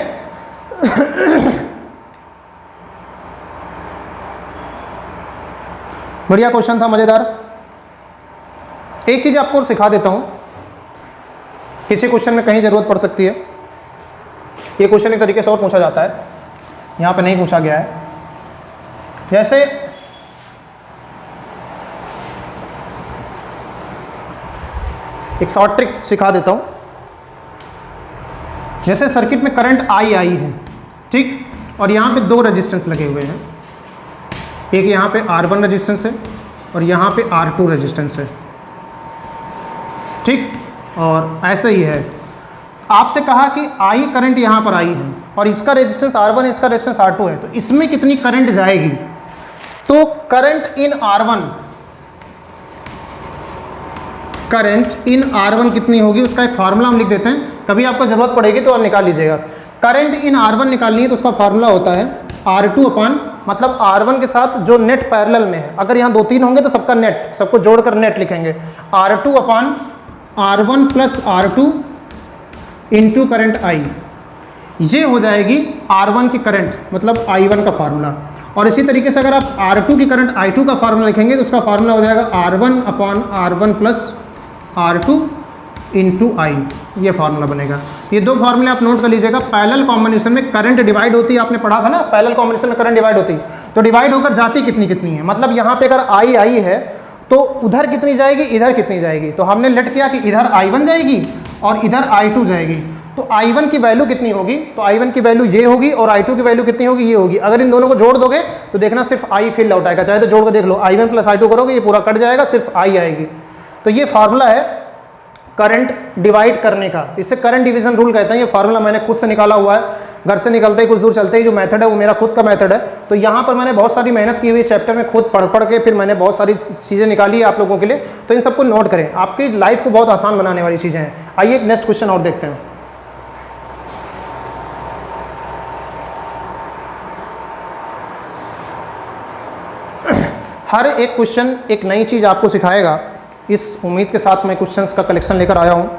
बढ़िया क्वेश्चन था, मज़ेदार। एक चीज़ आपको सिखा देता हूँ, किसी क्वेश्चन में कहीं ज़रूरत पड़ सकती है। ये क्वेश्चन एक तरीके से और पूछा जाता है, यहाँ पे नहीं पूछा गया है। जैसे एक शॉर्ट ट्रिक सिखा देता हूँ। जैसे सर्किट में करंट आई है, ठीक, और यहाँ पे 2 रेजिस्टेंस लगे हुए हैं। एक यहाँ पे R1 रेजिस्टेंस है और यहाँ पे R2 रेजिस्टेंस है, ठीक। और ऐसे ही है, आपसे कहा कि आई करंट यहाँ पर आई है और इसका रेजिस्टेंस R1 इसका रेजिस्टेंस R2 है, तो इसमें कितनी करंट जाएगी? तो करंट इन R1 कितनी होगी उसका एक फार्मूला हम लिख देते हैं। कभी आपको ज़रूरत पड़ेगी तो आप निकाल लीजिएगा। करंट इन R1 निकालनी है तो उसका फार्मूला होता है R2 अपान, मतलब R1 के साथ जो नेट पैरेलल में है। अगर यहाँ 2-3 होंगे तो सबका नेट, सबको जोड़कर नेट लिखेंगे। R2 upon R1 + R2 into current I। ये हो जाएगी R1 की करंट, मतलब I1 का फार्मूला। और इसी तरीके से अगर आप R2 की करंट I2 का फार्मूला लिखेंगे तो उसका फार्मूला हो जाएगा R1 upon R1 + R2 into I। ये फार्मूला बनेगा। ये 2 फार्मूले आप नोट कर लीजिएगा। पैरेलल कॉम्बिनेशन में करंट डिवाइड होती है, आपने पढ़ा था ना, पैरेलल कॉम्बिनेशन में करंट डिवाइड होती है। तो डिवाइड होकर जाती कितनी कितनी है, मतलब यहाँ पे अगर I है तो उधर कितनी जाएगी, इधर कितनी जाएगी। तो हमने लेट किया कि इधर I1 जाएगी और इधर I2 जाएगी। तो I1 की वैल्यू कितनी होगी? तो I1 की वैल्यू ये होगी और I2 की वैल्यू कितनी होगी? ये होगी। अगर इन दोनों को जोड़ दोगे तो देखना सिर्फ I फिल लौट आएगा। चाहे तो जोड़ कर देख लो, I1 + I2 करोगे ये पूरा कट जाएगा, सिर्फ I आएगी। तो ये फार्मूला है करंट डिवाइड करने का, इसे करंट डिवीजन रूल कहते हैं। ये फार्मूला मैंने खुद से निकाला हुआ है, घर से निकलते ही कुछ दूर चलते ही जो मेथड है वो मेरा खुद का मेथड है। तो यहाँ पर मैंने बहुत सारी मेहनत की हुई चैप्टर में, खुद पढ़ के फिर मैंने बहुत सारी चीज़ें निकाली है आप लोगों के लिए। तो इन सबको नोट करें, आपकी लाइफ को बहुत आसान बनाने वाली चीज़ें हैं। आइए एक नेक्स्ट क्वेश्चन और देखते हैं। हर एक क्वेश्चन एक नई चीज़ आपको सिखाएगा, इस उम्मीद के साथ मैं क्वेश्चंस का कलेक्शन लेकर आया हूँ।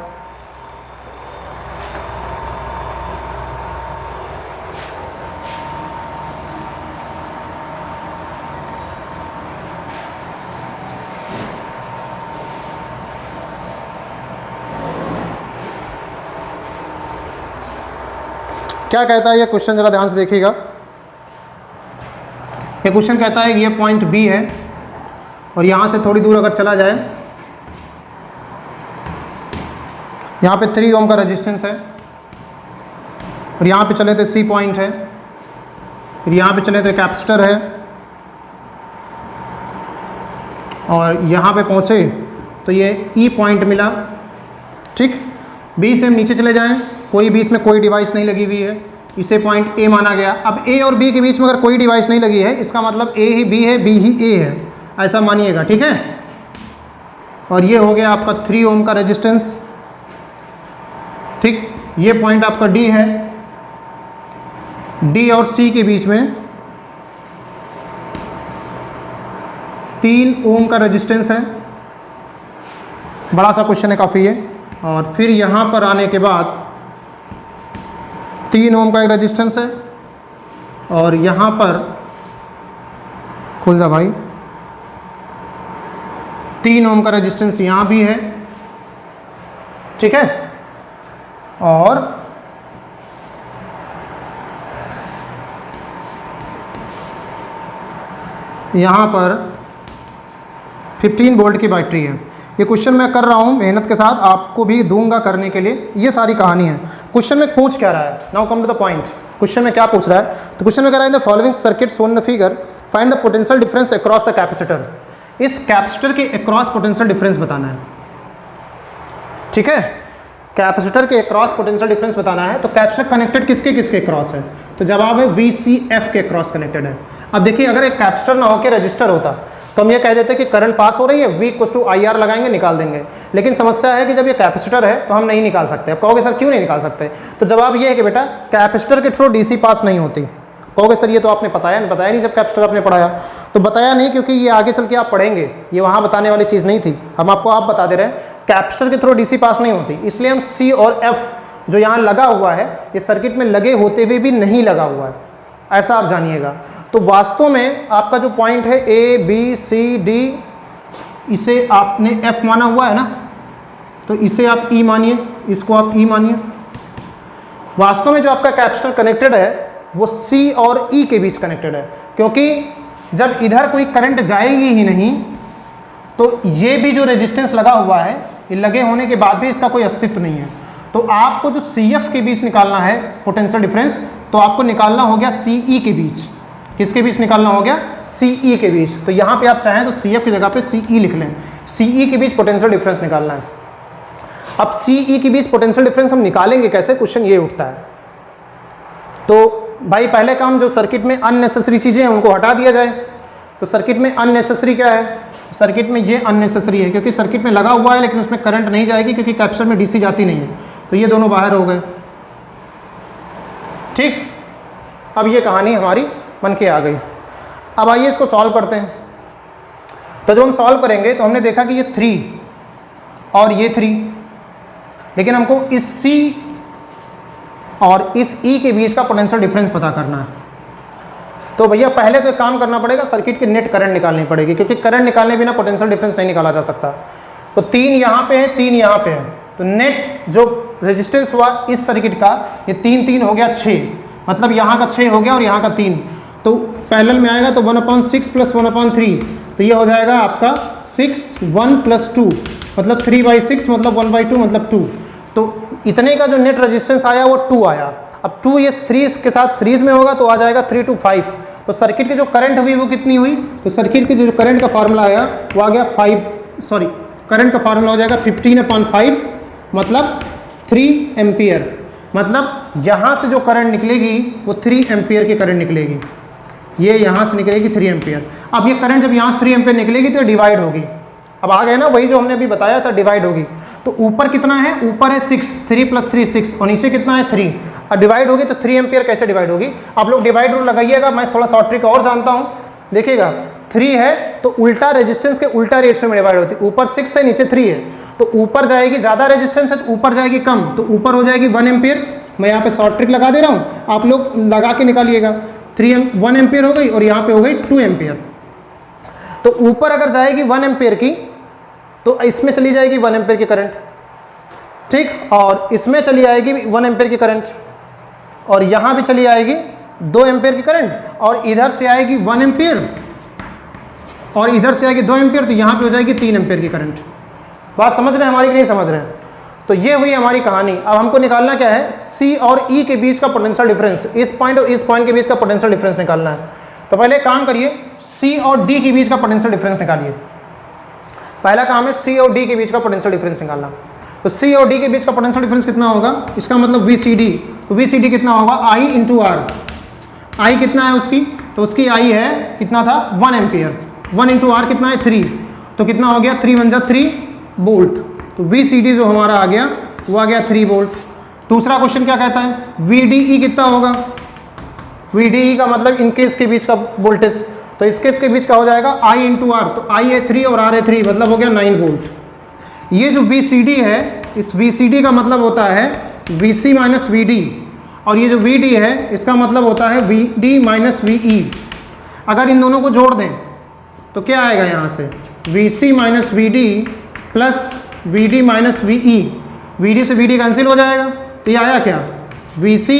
क्या कहता है ये क्वेश्चन, जरा ध्यान से देखिएगा। ये क्वेश्चन कहता है कि ये पॉइंट बी है और यहाँ से थोड़ी दूर अगर चला जाए, यहाँ पे 3 ओम का रेजिस्टेंस है और यहाँ पे चले तो सी पॉइंट है, फिर यहाँ पे चले तो कैपेसिटर है और यहाँ पे पहुँचे तो ये ई पॉइंट मिला। ठीक, बी से हम नीचे चले जाएं, कोई बीच में कोई डिवाइस नहीं लगी हुई है, इसे पॉइंट ए माना गया। अब ए और बी के बीच में अगर कोई डिवाइस नहीं लगी है, इसका मतलब ए ही बी है, बी ही ए है, ऐसा मानिएगा। ठीक है, और ये हो गया आपका 3 ओम का रेजिस्टेंस। ठीक, ये पॉइंट आपका डी है, डी और सी के बीच में 3 ओम का रेजिस्टेंस है। बड़ा सा क्वेश्चन है काफ़ी ये। और फिर यहाँ पर आने के बाद 3 ओम का एक रेजिस्टेंस है और यहाँ पर खुल जा भाई, 3 ओम का रेजिस्टेंस यहाँ भी है। ठीक है, और यहाँ पर 15 वोल्ट की बैटरी है। ये क्वेश्चन मैं कर रहा हूँ मेहनत के साथ, आपको भी दूंगा करने के लिए। ये सारी कहानी है। क्वेश्चन में पूछ क्या रहा है, now come to the point. Question में क्या पूछ रहा है, तो क्वेश्चन में कह रहा है the following circuit shown in the figure, find the potential difference across the capacitor. इस कैपेसिटर के अक्रॉस पोटेंशियल डिफरेंस बताना है। ठीक है, कैपेसिटर के अक्रॉस पोटेंशियल डिफरेंस बताना है। तो कैपेसिटर कनेक्टेड किसके किसके अक्रॉस है, तो जवाब है VCF के अक्रॉस कनेक्टेड है। अब देखिए, अगर एक कैपेसिटर ना होकर रजिस्टर होता तो हम ये कह देते कि करंट पास हो रही है, V = IR लगाएंगे, निकाल देंगे। लेकिन समस्या है कि जब ये कैपेसिटर है तो हम नहीं निकाल सकते। अब कहोगे सर क्यों नहीं निकाल सकते, तो जवाब ये है कि बेटा कैपेसिटर के थ्रू DC पास नहीं होती। कहोगे सर ये तो आपने बताया नहीं जब कैपेसिटर आपने पढ़ाया, तो बताया नहीं क्योंकि ये आगे चल के आप पढ़ेंगे, ये वहाँ बताने वाली चीज़ नहीं थी। हम आपको आप बता दे रहे हैं कैपेसिटर के थ्रू DC पास नहीं होती, इसलिए हम C और F जो यहाँ लगा हुआ है, ये सर्किट में लगे होते हुए भी नहीं लगा हुआ है, ऐसा आप जानिएगा। तो वास्तव में आपका जो पॉइंट है A B C D, इसे आपने F माना हुआ है ना, तो इसे आप E मानिए, इसको आप E मानिए। वास्तव में जो आपका कैपेसिटर कनेक्टेड है वो C और E के बीच कनेक्टेड है, क्योंकि जब इधर कोई करंट जाएगी ही नहीं तो ये भी जो रेजिस्टेंस लगा हुआ है, ये लगे होने के बाद भी इसका कोई अस्तित्व नहीं है। तो आपको जो CF के बीच निकालना है पोटेंशियल डिफरेंस, तो आपको निकालना हो गया CE के बीच। किसके बीच निकालना हो गया, CE के बीच। तो यहाँ पे आप चाहें तो CF की जगह पे CE लिख लें, CE के बीच पोटेंशियल डिफरेंस निकालना है। अब CE के बीच पोटेंशियल डिफरेंस हम निकालेंगे कैसे, क्वेश्चन ये उठता है। तो भाई पहले काम, जो सर्किट में अननेसेसरी चीज़ें हैं उनको हटा दिया जाए। तो सर्किट में अननेसेसरी क्या है, सर्किट में ये अननेसेसरी है क्योंकि सर्किट में लगा हुआ है लेकिन उसमें करंट नहीं जाएगी क्योंकि कैपेसिटर में DC जाती नहीं है, तो ये दोनों बाहर हो गए। ठीक, अब ये कहानी हमारी बन के आ गई। अब आइए इसको सॉल्व करते हैं। तो जब हम सॉल्व करेंगे तो हमने देखा कि ये 3 और ये 3, लेकिन हमको इस C और इस E के बीच का पोटेंशियल डिफरेंस पता करना है। तो भैया पहले तो एक काम करना पड़ेगा, सर्किट की नेट करंट निकालनी पड़ेगी, क्योंकि करंट निकालने बिना पोटेंशियल डिफरेंस नहीं निकाला जा सकता। तो 3 यहाँ पे है, 3 यहाँ पे है, तो नेट जो रेजिस्टेंस हुआ इस सर्किट का, ये 3 3 हो गया 6, मतलब यहाँ का 6 हो गया और यहाँ का 3, तो पैरेलल में आएगा तो 1/6 + 1/3, तो ये हो जाएगा आपका 6 1 + 2 मतलब 3/6 मतलब 1/2 मतलब 2। तो इतने का जो नेट रेजिस्टेंस आया वो 2 आया। अब 2 ये 3 के साथ सीरीज में होगा तो आ जाएगा 3 to 5। तो सर्किट की जो करंट हुई वो कितनी हुई, तो सर्किट की जो करंट का फार्मूला आया वो आ गया करंट का फार्मूला हो जाएगा 15/5 मतलब 3 एम्पियर, मतलब यहाँ से जो करंट निकलेगी वो 3 एम्पियर की करंट निकलेगी, ये यहाँ से निकलेगी 3 एम्पियर। अब ये करंट जब यहाँ से 3 एम्पियर निकलेगी तो डिवाइड होगी, अब आ गए ना वही जो हमने अभी बताया था, डिवाइड होगी। तो ऊपर कितना है, ऊपर है 6, 3 + 3 6, और नीचे कितना है 3, और डिवाइड होगी तो 3 एम्पियर कैसे डिवाइड होगी, आप लोग डिवाइड रूल लगाइएगा, मैं थोड़ा शॉर्ट ट्रिक और जानता हूँ। देखिएगा 3 है तो उल्टा रेजिस्टेंस के उल्टा रेशियो में डिवाइड होती है, ऊपर 6 है नीचे 3 है, तो ऊपर जाएगी ज़्यादा रेजिस्टेंस है तो ऊपर जाएगी कम, तो ऊपर हो जाएगी 1 एम्पियर। मैं यहाँ पे शॉर्ट ट्रिक लगा दे रहा हूँ, आप लोग लगा के निकालिएगा। 1 एम्पियर हो गई और यहाँ पे हो गई 2 एम्पियर। तो ऊपर अगर जाएगी 1 एम्पियर की तो इसमें चली जाएगी 1 एम्पियर की करंट, ठीक, और इसमें चली आएगी 1 एम्पियर की करंट, और यहाँ भी चली आएगी 2 एम्पियर की करंट, और इधर से आएगी 1 एम्पियर और इधर से आएगी 2 एम्पियर, तो यहाँ पे हो जाएगी 3 एम्पियर की करंट। बात समझ रहे हैं हमारी कि नहीं समझ रहे हैं? तो ये हुई हमारी कहानी। अब हमको निकालना क्या है, सी और ई के बीच का पोटेंशियल डिफरेंस, इस पॉइंट और इस पॉइंट के बीच का पोटेंशियल डिफरेंस निकालना है। तो पहले काम करिए, सी और डी के बीच का पोटेंशियल डिफरेंस निकालिए। पहला काम है सी और डी के बीच का पोटेंशियल डिफरेंस निकालना। तो सी और डी के बीच का पोटेंशियल डिफरेंस कितना होगा, इसका मतलब वी सी डी, तो वी सी डी कितना होगा, आई इंटू आर। आई कितना है उसकी, तो उसकी आई है कितना था 1 एम्पियर, 1 इंटू आर कितना है 3, तो कितना हो गया 3 × 1 = 3 वोल्ट। तो वी सी डी जो हमारा आ गया वो आ गया 3 वोल्ट। दूसरा क्वेश्चन क्या कहता है, वी डी ई कितना होगा, वी डी ई का मतलब इनके इसके बीच का वोल्टेज, तो इसके इसके बीच का हो जाएगा आई इंटू आर, तो आई है 3 और आर है 3, मतलब हो गया 9 वोल्ट। ये जो वी सी डी है, इस वी सी डी का मतलब होता है V C minus V D, और ये जो वी डी है इसका मतलब होता है V D minus V E. अगर इन दोनों को जोड़ दें तो क्या आएगा, यहाँ से V C minus V D plus V D minus V E, V D से वी डी कैंसिल हो जाएगा, तो ये आया क्या V C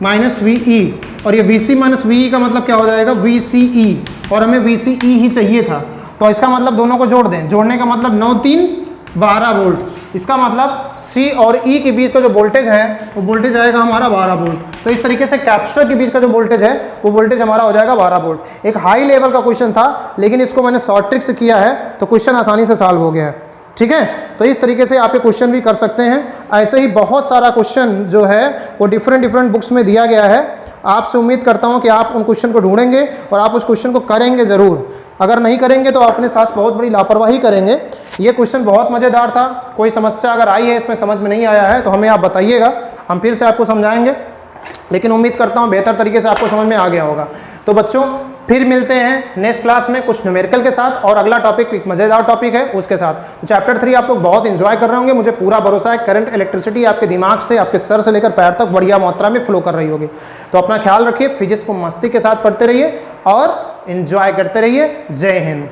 minus V E, और ये V C minus V E का मतलब क्या हो जाएगा वी सी ई, और हमें वी सी ई ही चाहिए था, तो इसका मतलब दोनों को जोड़ दें, जोड़ने का मतलब 9 3 12 वोल्ट। इसका मतलब सी और ई के बीच का जो वोल्टेज है वो वोल्टेज आएगा हमारा 12 वोल्ट। तो इस तरीके से कैपेसिटर के बीच का जो वोल्टेज है वो वोल्टेज हमारा हो जाएगा 12 वोल्ट। एक हाई लेवल का क्वेश्चन था, लेकिन इसको मैंने शॉर्ट ट्रिक से किया है तो क्वेश्चन आसानी से सॉल्व हो गया है, ठीक है। तो इस तरीके से आप ये क्वेश्चन भी कर सकते हैं। ऐसे ही बहुत सारा क्वेश्चन जो है वो डिफरेंट बुक्स में दिया गया है। आपसे उम्मीद करता हूं कि आप उन क्वेश्चन को ढूंढेंगे और आप उस क्वेश्चन को करेंगे ज़रूर। अगर नहीं करेंगे तो अपने साथ बहुत बड़ी लापरवाही करेंगे। ये क्वेश्चन बहुत मज़ेदार था। कोई समस्या अगर आई है, इसमें समझ में नहीं आया है तो हमें आप बताइएगा, हम फिर से आपको समझाएंगे, लेकिन उम्मीद करता हूँ बेहतर तरीके से आपको समझ में आ गया होगा। तो बच्चों फिर मिलते हैं नेक्स्ट क्लास में कुछ न्यूमेरिकल के साथ, और अगला टॉपिक एक मज़ेदार टॉपिक है उसके साथ। तो चैप्टर 3 आप लोग बहुत एंजॉय कर रहे होंगे, मुझे पूरा भरोसा है। करंट इलेक्ट्रिसिटी आपके दिमाग से, आपके सर से लेकर पैर तक बढ़िया मात्रा में फ्लो कर रही होगी। तो अपना ख्याल रखिए, फिजिक्स को मस्ती के साथ पढ़ते रहिए और एंजॉय करते रहिए। जय हिंद।